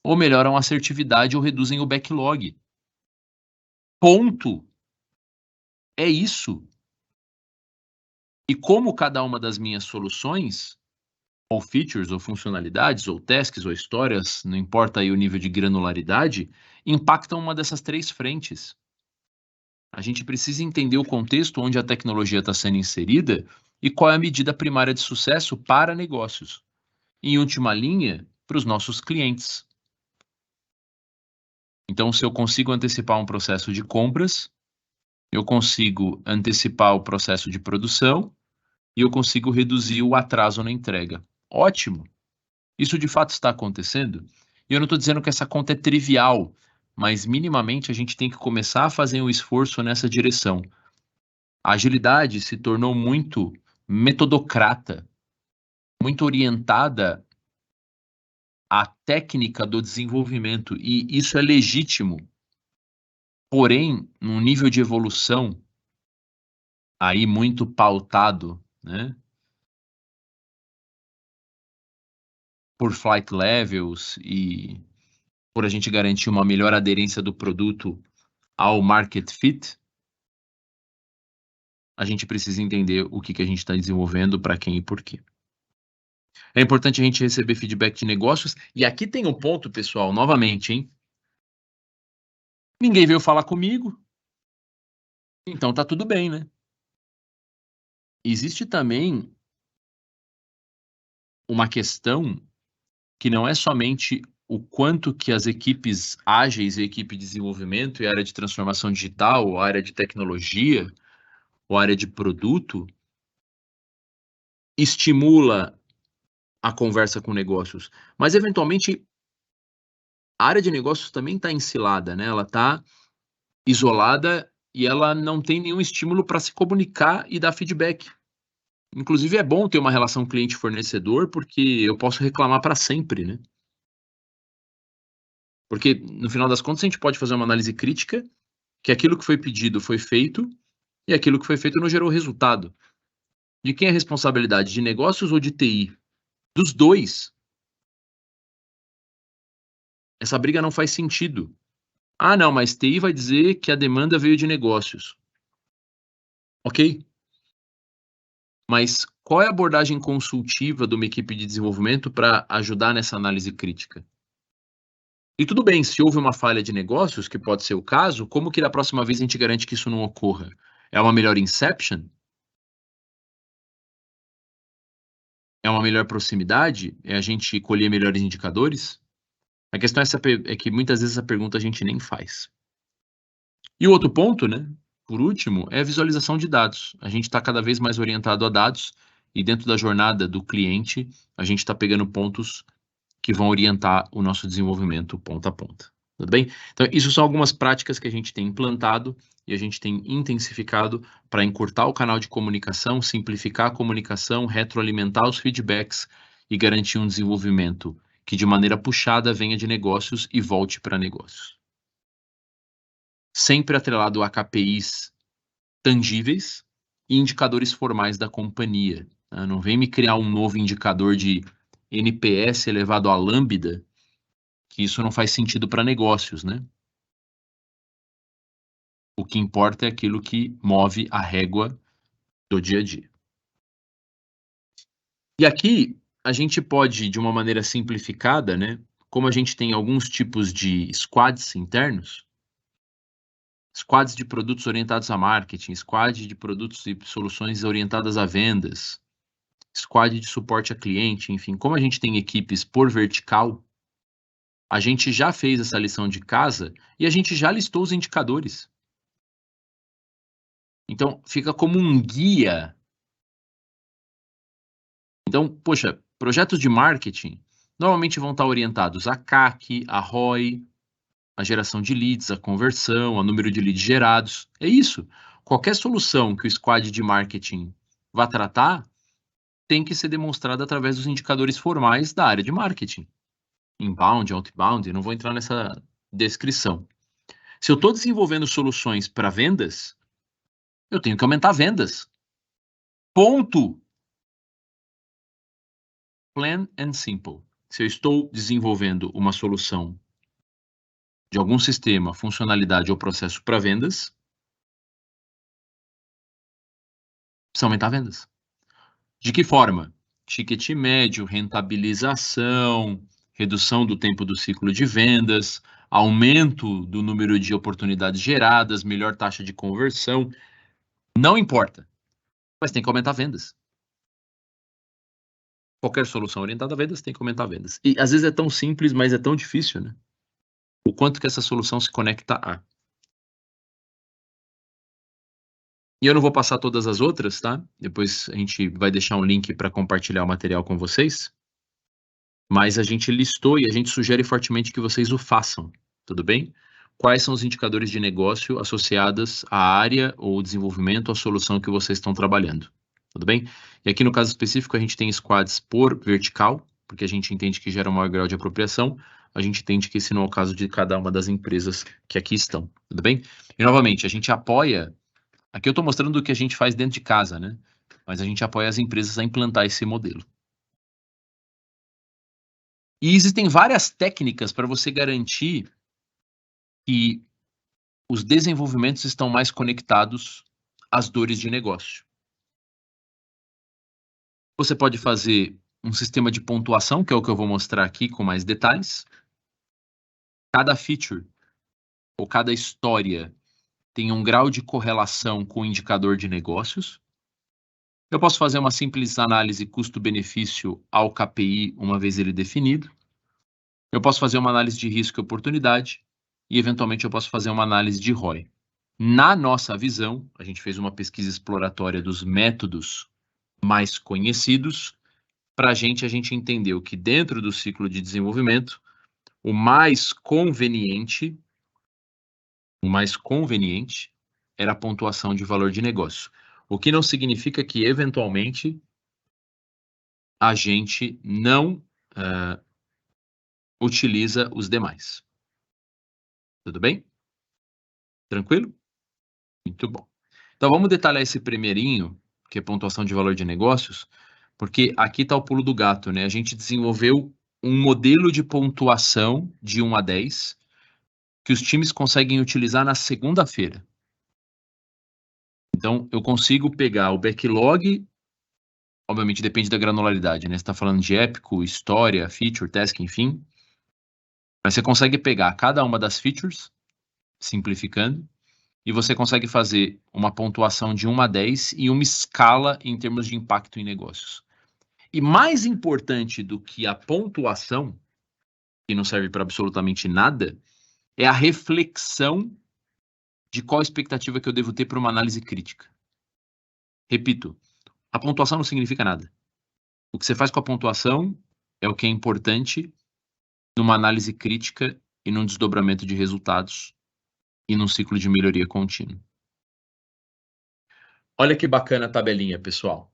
A: ou melhoram a assertividade ou reduzem o backlog. Ponto. É isso. E como cada uma das minhas soluções, ou features, ou funcionalidades, ou tasks, ou histórias, não importa aí o nível de granularidade, impactam uma dessas três frentes. A gente precisa entender o contexto onde a tecnologia está sendo inserida e qual é a medida primária de sucesso para negócios. Em última linha, para os nossos clientes. Então, se eu consigo antecipar um processo de compras, eu consigo antecipar o processo de produção e eu consigo reduzir o atraso na entrega. Ótimo! Isso de fato está acontecendo? E eu não estou dizendo que essa conta é trivial, mas minimamente a gente tem que começar a fazer um esforço nessa direção. A agilidade se tornou muito metodocrata, muito orientada à técnica do desenvolvimento, e isso é legítimo. Porém, num nível de evolução aí muito pautado, né, por flight levels e por a gente garantir uma melhor aderência do produto ao market fit, a gente precisa entender o que a gente está desenvolvendo, para quem e por quê. É importante a gente receber feedback de negócios, e aqui tem um ponto, pessoal, novamente, hein? Ninguém veio falar comigo, então tá tudo bem, né? Existe também uma questão que não é somente o quanto que as equipes ágeis e equipe de desenvolvimento e área de transformação digital, ou área de tecnologia, ou área de produto, estimula a conversa com negócios, mas eventualmente a área de negócios também está encilada, né? Ela está isolada e ela não tem nenhum estímulo para se comunicar e dar feedback. Inclusive é bom ter uma relação cliente-fornecedor, porque eu posso reclamar para sempre, né? Porque no final das contas a gente pode fazer uma análise crítica, que aquilo que foi pedido foi feito, e aquilo que foi feito não gerou resultado. De quem é a responsabilidade? De negócios ou de TI? Dos dois. Essa briga não faz sentido. Ah, não, mas TI vai dizer que a demanda veio de negócios. Ok? Mas qual é a abordagem consultiva de uma equipe de desenvolvimento para ajudar nessa análise crítica? E tudo bem, se houve uma falha de negócios, que pode ser o caso, como que da próxima vez a gente garante que isso não ocorra? É uma melhor inception? É uma melhor proximidade? É a gente colher melhores indicadores? A questão é que muitas vezes a pergunta a gente nem faz. E o outro ponto, né, por último, é a visualização de dados. A gente está cada vez mais orientado a dados e dentro da jornada do cliente, a gente está pegando pontos que vão orientar o nosso desenvolvimento ponta a ponta. Tudo bem? Então, isso são algumas práticas que a gente tem implantado e a gente tem intensificado para encurtar o canal de comunicação, simplificar a comunicação, retroalimentar os feedbacks e garantir um desenvolvimento que de maneira puxada venha de negócios e volte para negócios. Sempre atrelado a KPIs tangíveis e indicadores formais da companhia. Tá? Não vem me criar um novo indicador de NPS elevado a lambda, que isso não faz sentido para negócios, né? O que importa é aquilo que move a régua do dia a dia. E aqui a gente pode, de uma maneira simplificada, né? Como a gente tem alguns tipos de squads internos, squads de produtos orientados a marketing, squad de produtos e soluções orientadas a vendas, squad de suporte a cliente, enfim, como a gente tem equipes por vertical, a gente já fez essa lição de casa e a gente já listou os indicadores. Então, fica como um guia. Então, poxa, projetos de marketing normalmente vão estar orientados a CAC, a ROI, a geração de leads, a conversão, a número de leads gerados. É isso. Qualquer solução que o squad de marketing vá tratar tem que ser demonstrada através dos indicadores formais da área de marketing. Inbound, outbound, não vou entrar nessa descrição. Se eu estou desenvolvendo soluções para vendas, eu tenho que aumentar vendas. Ponto. Plain and simple. Se eu estou desenvolvendo uma solução de algum sistema, funcionalidade ou processo para vendas, precisa aumentar vendas. De que forma? Ticket médio, rentabilização, redução do tempo do ciclo de vendas, aumento do número de oportunidades geradas, melhor taxa de conversão. Não importa, mas tem que aumentar vendas. Qualquer solução orientada a vendas tem que aumentar vendas. E às vezes é tão simples, mas é tão difícil, né? O quanto que essa solução se conecta a. E eu não vou passar todas as outras, tá? Depois a gente vai deixar um link para compartilhar o material com vocês. Mas a gente listou e a gente sugere fortemente que vocês o façam, tudo bem? Quais são os indicadores de negócio associados à área ou desenvolvimento, à solução que vocês estão trabalhando, tudo bem? E aqui no caso específico a gente tem squads por vertical, porque a gente entende que gera um maior grau de apropriação, a gente entende que esse não é o caso de cada uma das empresas que aqui estão, tudo bem? E novamente, a gente apoia, aqui eu estou mostrando o que a gente faz dentro de casa, né? Mas a gente apoia as empresas a implantar esse modelo. E existem várias técnicas para você garantir que os desenvolvimentos estão mais conectados às dores de negócio. Você pode fazer um sistema de pontuação, que é o que eu vou mostrar aqui com mais detalhes. Cada feature ou cada história tem um grau de correlação com o indicador de negócios. Eu posso fazer uma simples análise custo-benefício ao KPI, uma vez ele definido. Eu posso fazer uma análise de risco e oportunidade e, eventualmente, eu posso fazer uma análise de ROI. Na nossa visão, a gente fez uma pesquisa exploratória dos métodos mais conhecidos. Para a gente entendeu que dentro do ciclo de desenvolvimento, o mais conveniente era a pontuação de valor de negócio. O que não significa que, eventualmente, a gente não utiliza os demais. Tudo bem? Tranquilo? Muito bom. Então, vamos detalhar esse primeirinho, que é pontuação de valor de negócios, porque aqui está o pulo do gato, né? A gente desenvolveu um modelo de pontuação de 1 a 10 que os times conseguem utilizar na segunda-feira. Então, eu consigo pegar o backlog, obviamente depende da granularidade, né? Você está falando de épico, história, feature, task, enfim. Mas você consegue pegar cada uma das features, simplificando, e você consegue fazer uma pontuação de 1 a 10 e uma escala em termos de impacto em negócios. E mais importante do que a pontuação, que não serve para absolutamente nada, é a reflexão de qual expectativa que eu devo ter para uma análise crítica. Repito, a pontuação não significa nada. O que você faz com a pontuação é o que é importante numa análise crítica e num desdobramento de resultados e num ciclo de melhoria contínua. Olha que bacana a tabelinha, pessoal.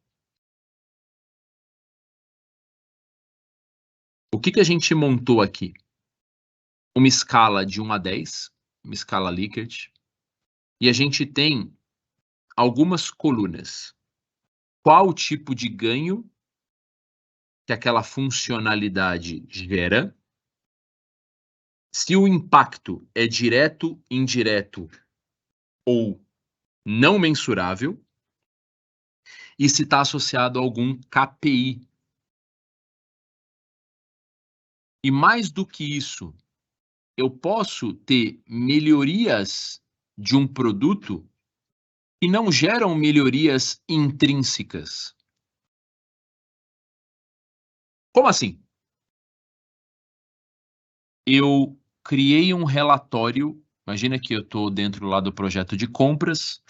A: O que a gente montou aqui? Uma escala de 1 a 10, uma escala Likert, e a gente tem algumas colunas. Qual o tipo de ganho que aquela funcionalidade gera? Se o impacto é direto, indireto ou não mensurável, e se está associado a algum KPI. E mais do que isso, eu posso ter melhorias de um produto que não geram melhorias intrínsecas. Como assim? Eu criei um relatório, imagina que eu estou dentro lá do projeto de compras,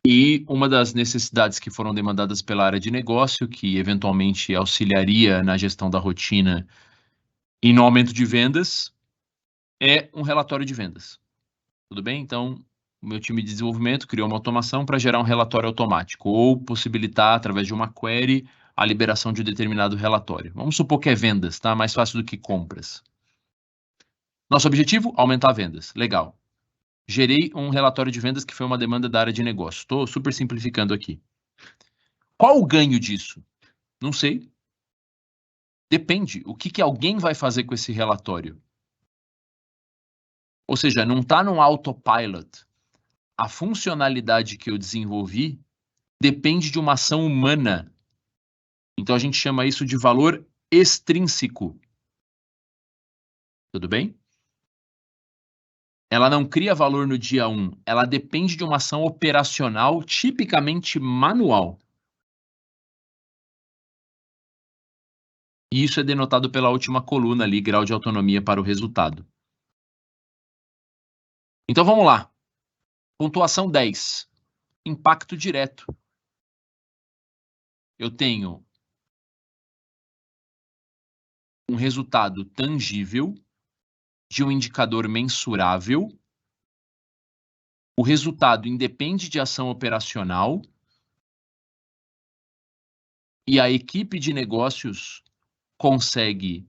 A: e uma das necessidades que foram demandadas pela área de negócio, que eventualmente auxiliaria na gestão da rotina e no aumento de vendas, é um relatório de vendas. Tudo bem? Então, o meu time de desenvolvimento criou uma automação para gerar um relatório automático, ou possibilitar, através de uma query, a liberação de um determinado relatório. Vamos supor que é vendas, tá? Mais fácil do que compras. Nosso objetivo? Aumentar vendas. Legal. Gerei um relatório de vendas que foi uma demanda da área de negócio. Estou super simplificando aqui. Qual o ganho disso? Não sei. Depende. O que alguém vai fazer com esse relatório? Ou seja, não está num autopilot. A funcionalidade que eu desenvolvi depende de uma ação humana. Então a gente chama isso de valor extrínseco. Tudo bem? Ela não cria valor no dia 1, ela depende de uma ação operacional tipicamente manual. E isso é denotado pela última coluna ali, grau de autonomia para o resultado. Então vamos lá. Pontuação 10. Impacto direto. Eu tenho um resultado tangível de um indicador mensurável. O resultado independe de ação operacional. E a equipe de negócios consegue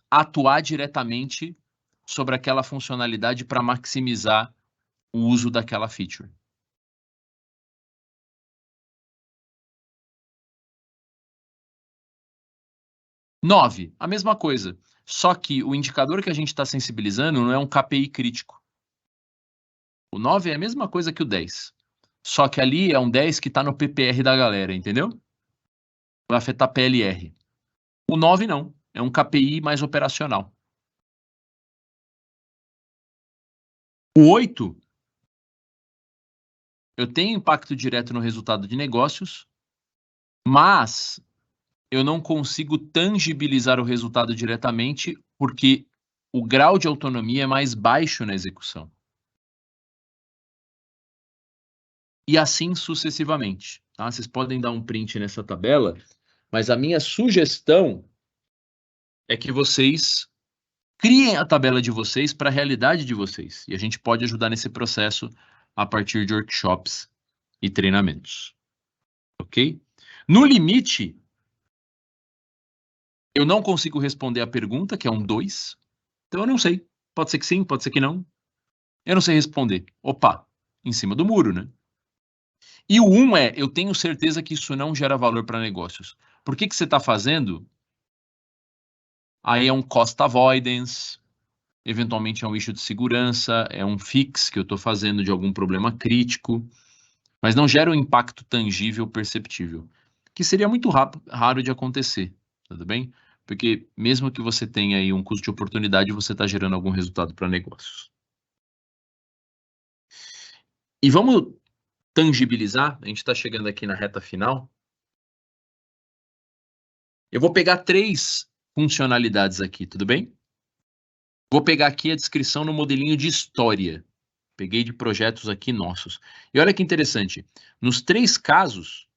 A: atuar diretamente sobre aquela funcionalidade para maximizar o uso daquela feature. 9, a mesma coisa. Só que o indicador que a gente está sensibilizando não é um KPI crítico. O 9 é a mesma coisa que o 10. Só que ali é um 10 que está no PPR da galera, entendeu? Vai afetar PLR. O 9 não, é um KPI mais operacional. O 8, eu tenho impacto direto no resultado de negócios, mas eu não consigo tangibilizar o resultado diretamente porque o grau de autonomia é mais baixo na execução. E assim sucessivamente. Tá? Vocês podem dar um print nessa tabela, mas a minha sugestão é que vocês criem a tabela de vocês para a realidade de vocês. E a gente pode ajudar nesse processo a partir de workshops e treinamentos. Ok? No limite, eu não consigo responder a pergunta, que é um 2. Então eu não sei. Pode ser que sim, pode ser que não. Eu não sei responder. Opa, em cima do muro, né? E o 1 é, eu tenho certeza que isso não gera valor para negócios. Por que você está fazendo? Aí é um cost avoidance, eventualmente é um issue de segurança, é um fix que eu estou fazendo de algum problema crítico, mas não gera um impacto tangível perceptível, que seria muito raro de acontecer, tudo bem? Porque mesmo que você tenha aí um custo de oportunidade, você está gerando algum resultado para negócios. E vamos tangibilizar, a gente está chegando aqui na reta final. Eu vou pegar 3 funcionalidades aqui, tudo bem? Vou pegar aqui a descrição no modelinho de história. Peguei de projetos aqui nossos. E olha que interessante, nos 3 casos,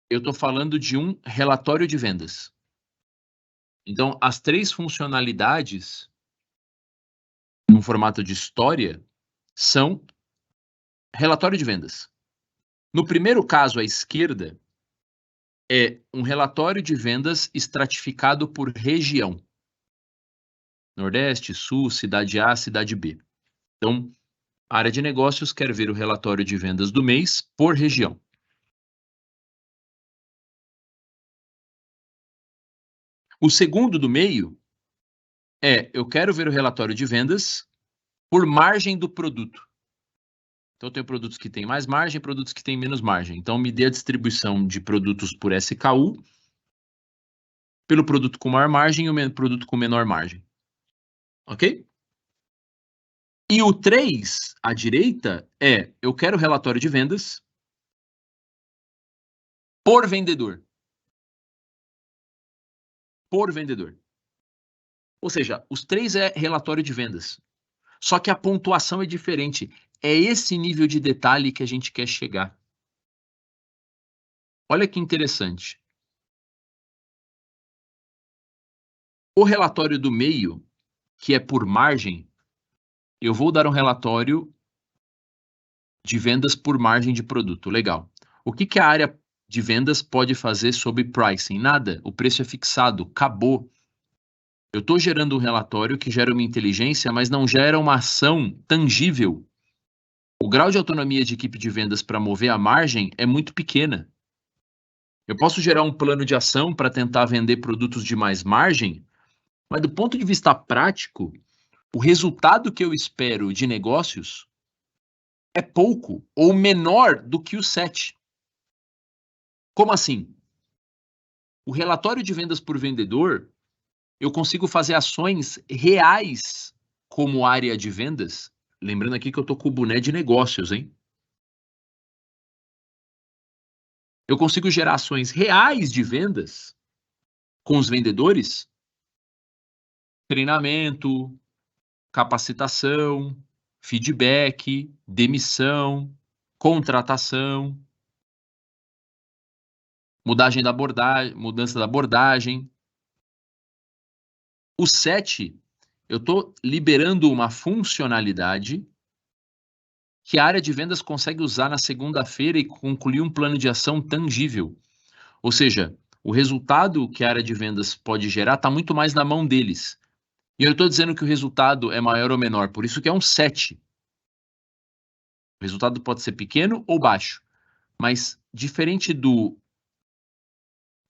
A: eu estou falando de um relatório de vendas. Então, as 3 funcionalidades, no formato de história, são relatório de vendas. No primeiro caso, à esquerda, é um relatório de vendas estratificado por região. Nordeste, Sul, Cidade A, Cidade B. Então, a área de negócios quer ver o relatório de vendas do mês por região. O segundo do meio é, eu quero ver o relatório de vendas por margem do produto. Então, eu tenho produtos que têm mais margem, produtos que têm menos margem. Então, me dê a distribuição de produtos por SKU, pelo produto com maior margem e o produto com menor margem. Ok? E o 3, à direita, é, eu quero o relatório de vendas por vendedor. Por vendedor. Ou seja, os 3 é relatório de vendas. Só que a pontuação é diferente. É esse nível de detalhe que a gente quer chegar. Olha que interessante. O relatório do meio, que é por margem, eu vou dar um relatório de vendas por margem de produto. Legal. O que a área de vendas pode fazer sobre pricing? Nada. O preço é fixado. Acabou. Eu estou gerando um relatório que gera uma inteligência, mas não gera uma ação tangível. O grau de autonomia de equipe de vendas para mover a margem é muito pequena. Eu posso gerar um plano de ação para tentar vender produtos de mais margem, mas do ponto de vista prático, o resultado que eu espero de negócios é pouco ou menor do que o 7. Como assim? O relatório de vendas por vendedor, eu consigo fazer ações reais como área de vendas. Lembrando aqui que eu estou com o boné de negócios, hein? Eu consigo gerar ações reais de vendas com os vendedores, treinamento, capacitação, feedback, demissão, contratação, mudança da abordagem. O 7, eu estou liberando uma funcionalidade que a área de vendas consegue usar na segunda-feira e concluir um plano de ação tangível. Ou seja, o resultado que a área de vendas pode gerar está muito mais na mão deles. E eu estou dizendo que o resultado é maior ou menor, por isso que é um 7. O resultado pode ser pequeno ou baixo, mas diferente do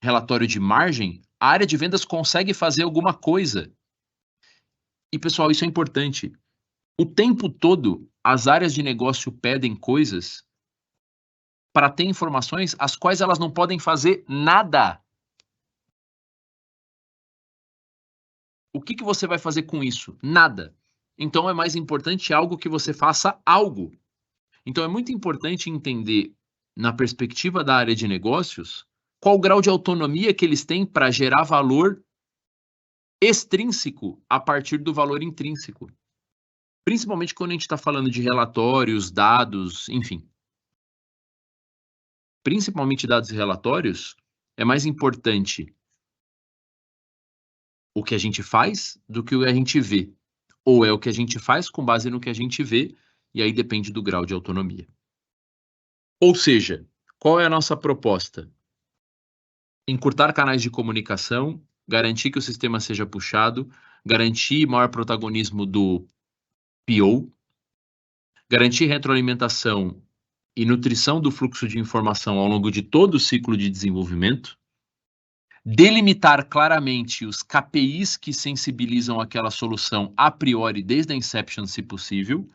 A: relatório de margem, A área de vendas consegue fazer alguma coisa. E, pessoal, isso é importante. O tempo todo, as áreas de negócio pedem coisas para ter informações as quais elas não podem fazer nada. O que você vai fazer com isso? Nada. Então é mais importante algo que você faça algo. Então é muito importante entender, na perspectiva da área de negócios, qual o grau de autonomia que eles têm para gerar valor extrínseco a partir do valor intrínseco. Principalmente quando a gente está falando de relatórios, dados, enfim. Principalmente dados e relatórios, é mais importante o que a gente faz do que o que a gente vê. Ou é o que a gente faz com base no que a gente vê, e aí depende do grau de autonomia. Ou seja, qual é a nossa proposta? Encurtar canais de comunicação, garantir que o sistema seja puxado, garantir maior protagonismo do PO, garantir retroalimentação e nutrição do fluxo de informação ao longo de todo o ciclo de desenvolvimento, delimitar claramente os KPIs que sensibilizam aquela solução a priori desde a inception, se possível,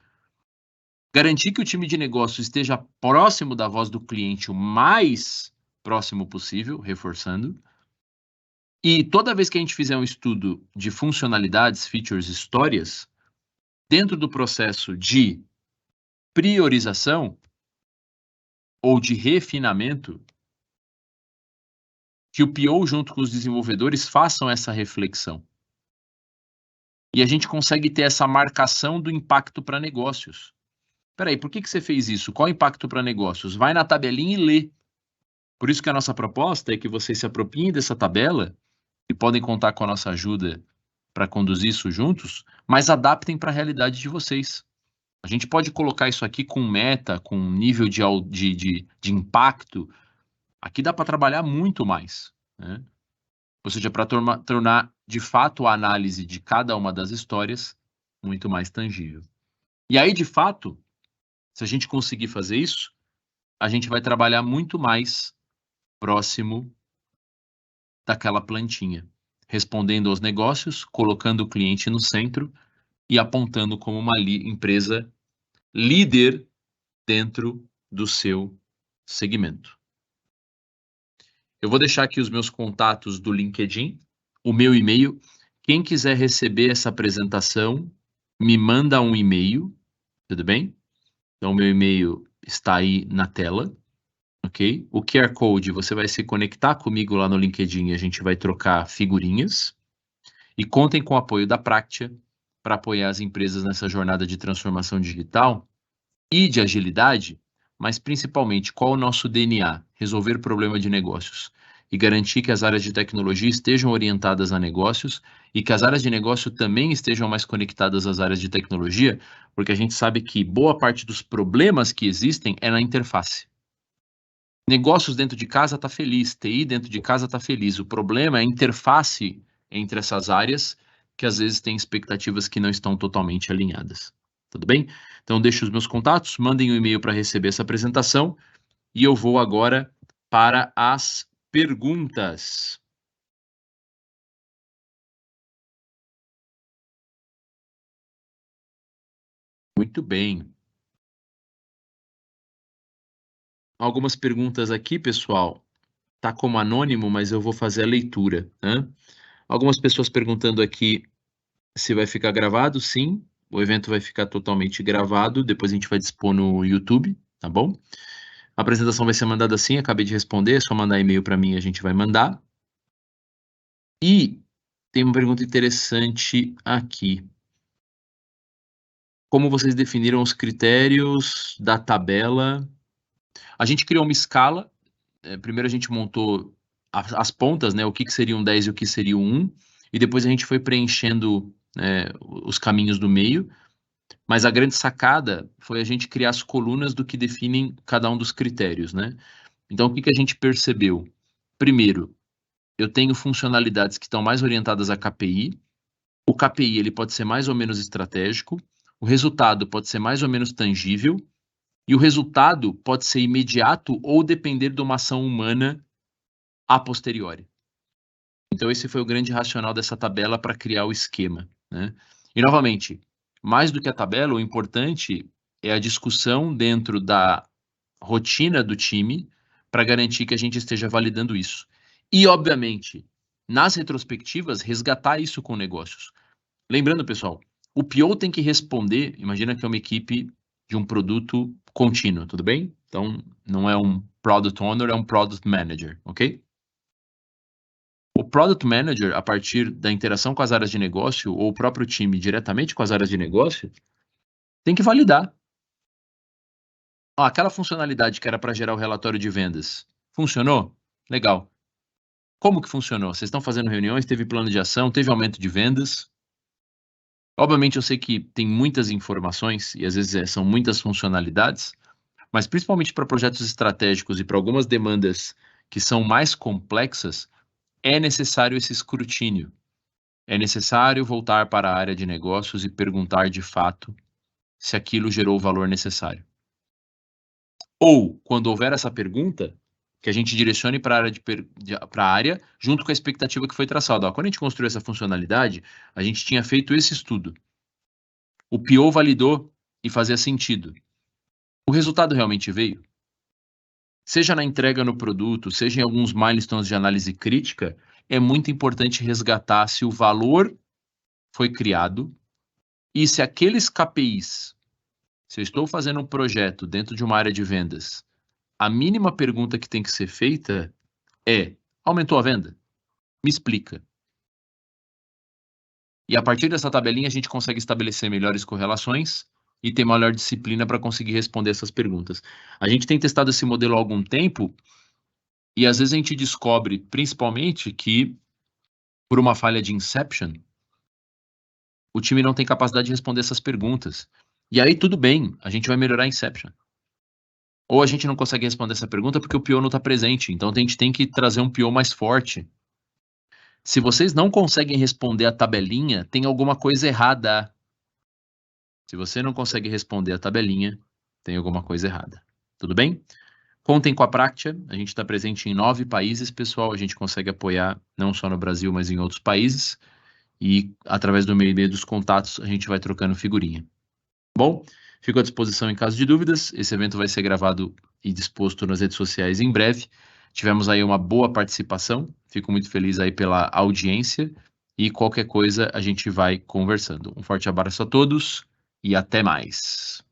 A: garantir que o time de negócio esteja próximo da voz do cliente o mais próximo possível, reforçando. E toda vez que a gente fizer um estudo de funcionalidades, features, histórias, dentro do processo de priorização ou de refinamento, que o PO junto com os desenvolvedores façam essa reflexão. E a gente consegue ter essa marcação do impacto para negócios. Peraí, por que você fez isso? Qual o impacto para negócios? Vai na tabelinha e lê. Por isso que a nossa proposta é que vocês se apropriem dessa tabela e podem contar com a nossa ajuda para conduzir isso juntos, mas adaptem para a realidade de vocês. A gente pode colocar isso aqui com meta, com nível de impacto. Aqui dá para trabalhar muito mais, né? Ou seja, para tornar de fato a análise de cada uma das histórias muito mais tangível. E aí, de fato, se a gente conseguir fazer isso, a gente vai trabalhar muito mais próximo daquela plantinha, respondendo aos negócios, colocando o cliente no centro e apontando como uma empresa líder dentro do seu segmento. Eu vou deixar aqui os meus contatos do LinkedIn, o meu e-mail. Quem quiser receber essa apresentação, me manda um e-mail, tudo bem? Então, o meu e-mail está aí na tela, ok? O QR Code, você vai se conectar comigo lá no LinkedIn e a gente vai trocar figurinhas. E contem com o apoio da Practia para apoiar as empresas nessa jornada de transformação digital e de agilidade, mas principalmente qual o nosso DNA? Resolver problema de negócios e garantir que as áreas de tecnologia estejam orientadas a negócios e que as áreas de negócio também estejam mais conectadas às áreas de tecnologia, porque a gente sabe que boa parte dos problemas que existem é na interface. Negócios dentro de casa está feliz, TI dentro de casa está feliz. O problema é a interface entre essas áreas, que às vezes tem expectativas que não estão totalmente alinhadas. Tudo bem? Então, deixo os meus contatos, mandem um e-mail para receber essa apresentação e eu vou agora para as perguntas. Muito bem. Algumas perguntas aqui, pessoal. Tá como anônimo, mas eu vou fazer a leitura, né? Algumas pessoas perguntando aqui se vai ficar gravado. Sim, o evento vai ficar totalmente gravado, depois a gente vai dispor no YouTube, tá bom? A apresentação vai ser mandada assim, acabei de responder, é só mandar e-mail para mim e a gente vai mandar. E tem uma pergunta interessante aqui. Como vocês definiram os critérios da tabela? A gente criou uma escala, primeiro a gente montou as pontas, né, o que seria um 10 e o que seria um 1, e depois a gente foi preenchendo os caminhos do meio, mas a grande sacada foi a gente criar as colunas do que definem cada um dos critérios, né? Então, o que a gente percebeu? Primeiro, eu tenho funcionalidades que estão mais orientadas a KPI. O KPI ele pode ser mais ou menos estratégico, o resultado pode ser mais ou menos tangível, e o resultado pode ser imediato ou depender de uma ação humana a posteriori. Então, esse foi o grande racional dessa tabela para criar o esquema, né? E, novamente, mais do que a tabela, o importante é a discussão dentro da rotina do time para garantir que a gente esteja validando isso. E, obviamente, nas retrospectivas, resgatar isso com negócios. Lembrando, pessoal, o PO tem que responder, imagina que é uma equipe de um produto contínuo, tudo bem? Então, não é um Product Owner, é um Product Manager, ok? O Product Manager, a partir da interação com as áreas de negócio, ou o próprio time diretamente com as áreas de negócio, tem que validar. Aquela funcionalidade que era para gerar o relatório de vendas, funcionou? Legal. Como que funcionou? Vocês estão fazendo reuniões, teve plano de ação, teve aumento de vendas? Obviamente eu sei que tem muitas informações e às vezes são muitas funcionalidades, mas principalmente para projetos estratégicos e para algumas demandas que são mais complexas, é necessário esse escrutínio. É necessário voltar para a área de negócios e perguntar de fato se aquilo gerou o valor necessário. Ou, quando houver essa pergunta, que a gente direcione para a área junto com a expectativa que foi traçada. Quando a gente construiu essa funcionalidade, a gente tinha feito esse estudo. O PO validou e fazia sentido. O resultado realmente veio? Seja na entrega no produto, seja em alguns milestones de análise crítica, é muito importante resgatar se o valor foi criado e se aqueles KPIs, se eu estou fazendo um projeto dentro de uma área de vendas, a mínima pergunta que tem que ser feita é: aumentou a venda? Me explica. E a partir dessa tabelinha a gente consegue estabelecer melhores correlações e ter maior disciplina para conseguir responder essas perguntas. A gente tem testado esse modelo há algum tempo e às vezes a gente descobre, principalmente, que por uma falha de inception, o time não tem capacidade de responder essas perguntas. E aí tudo bem, a gente vai melhorar a inception. Ou a gente não consegue responder essa pergunta porque o PO não está presente, então a gente tem que trazer um PO mais forte. Se vocês não conseguem responder a tabelinha, tem alguma coisa errada. Se você não consegue responder a tabelinha, tem alguma coisa errada. Tudo bem? Contem com a Practia, a gente está presente em 9 países, pessoal, a gente consegue apoiar não só no Brasil, mas em outros países, e através do meio dos contatos a gente vai trocando figurinha. Bom, fico à disposição em caso de dúvidas, esse evento vai ser gravado e disposto nas redes sociais em breve. Tivemos aí uma boa participação, fico muito feliz aí pela audiência, e qualquer coisa a gente vai conversando. Um forte abraço a todos e até mais.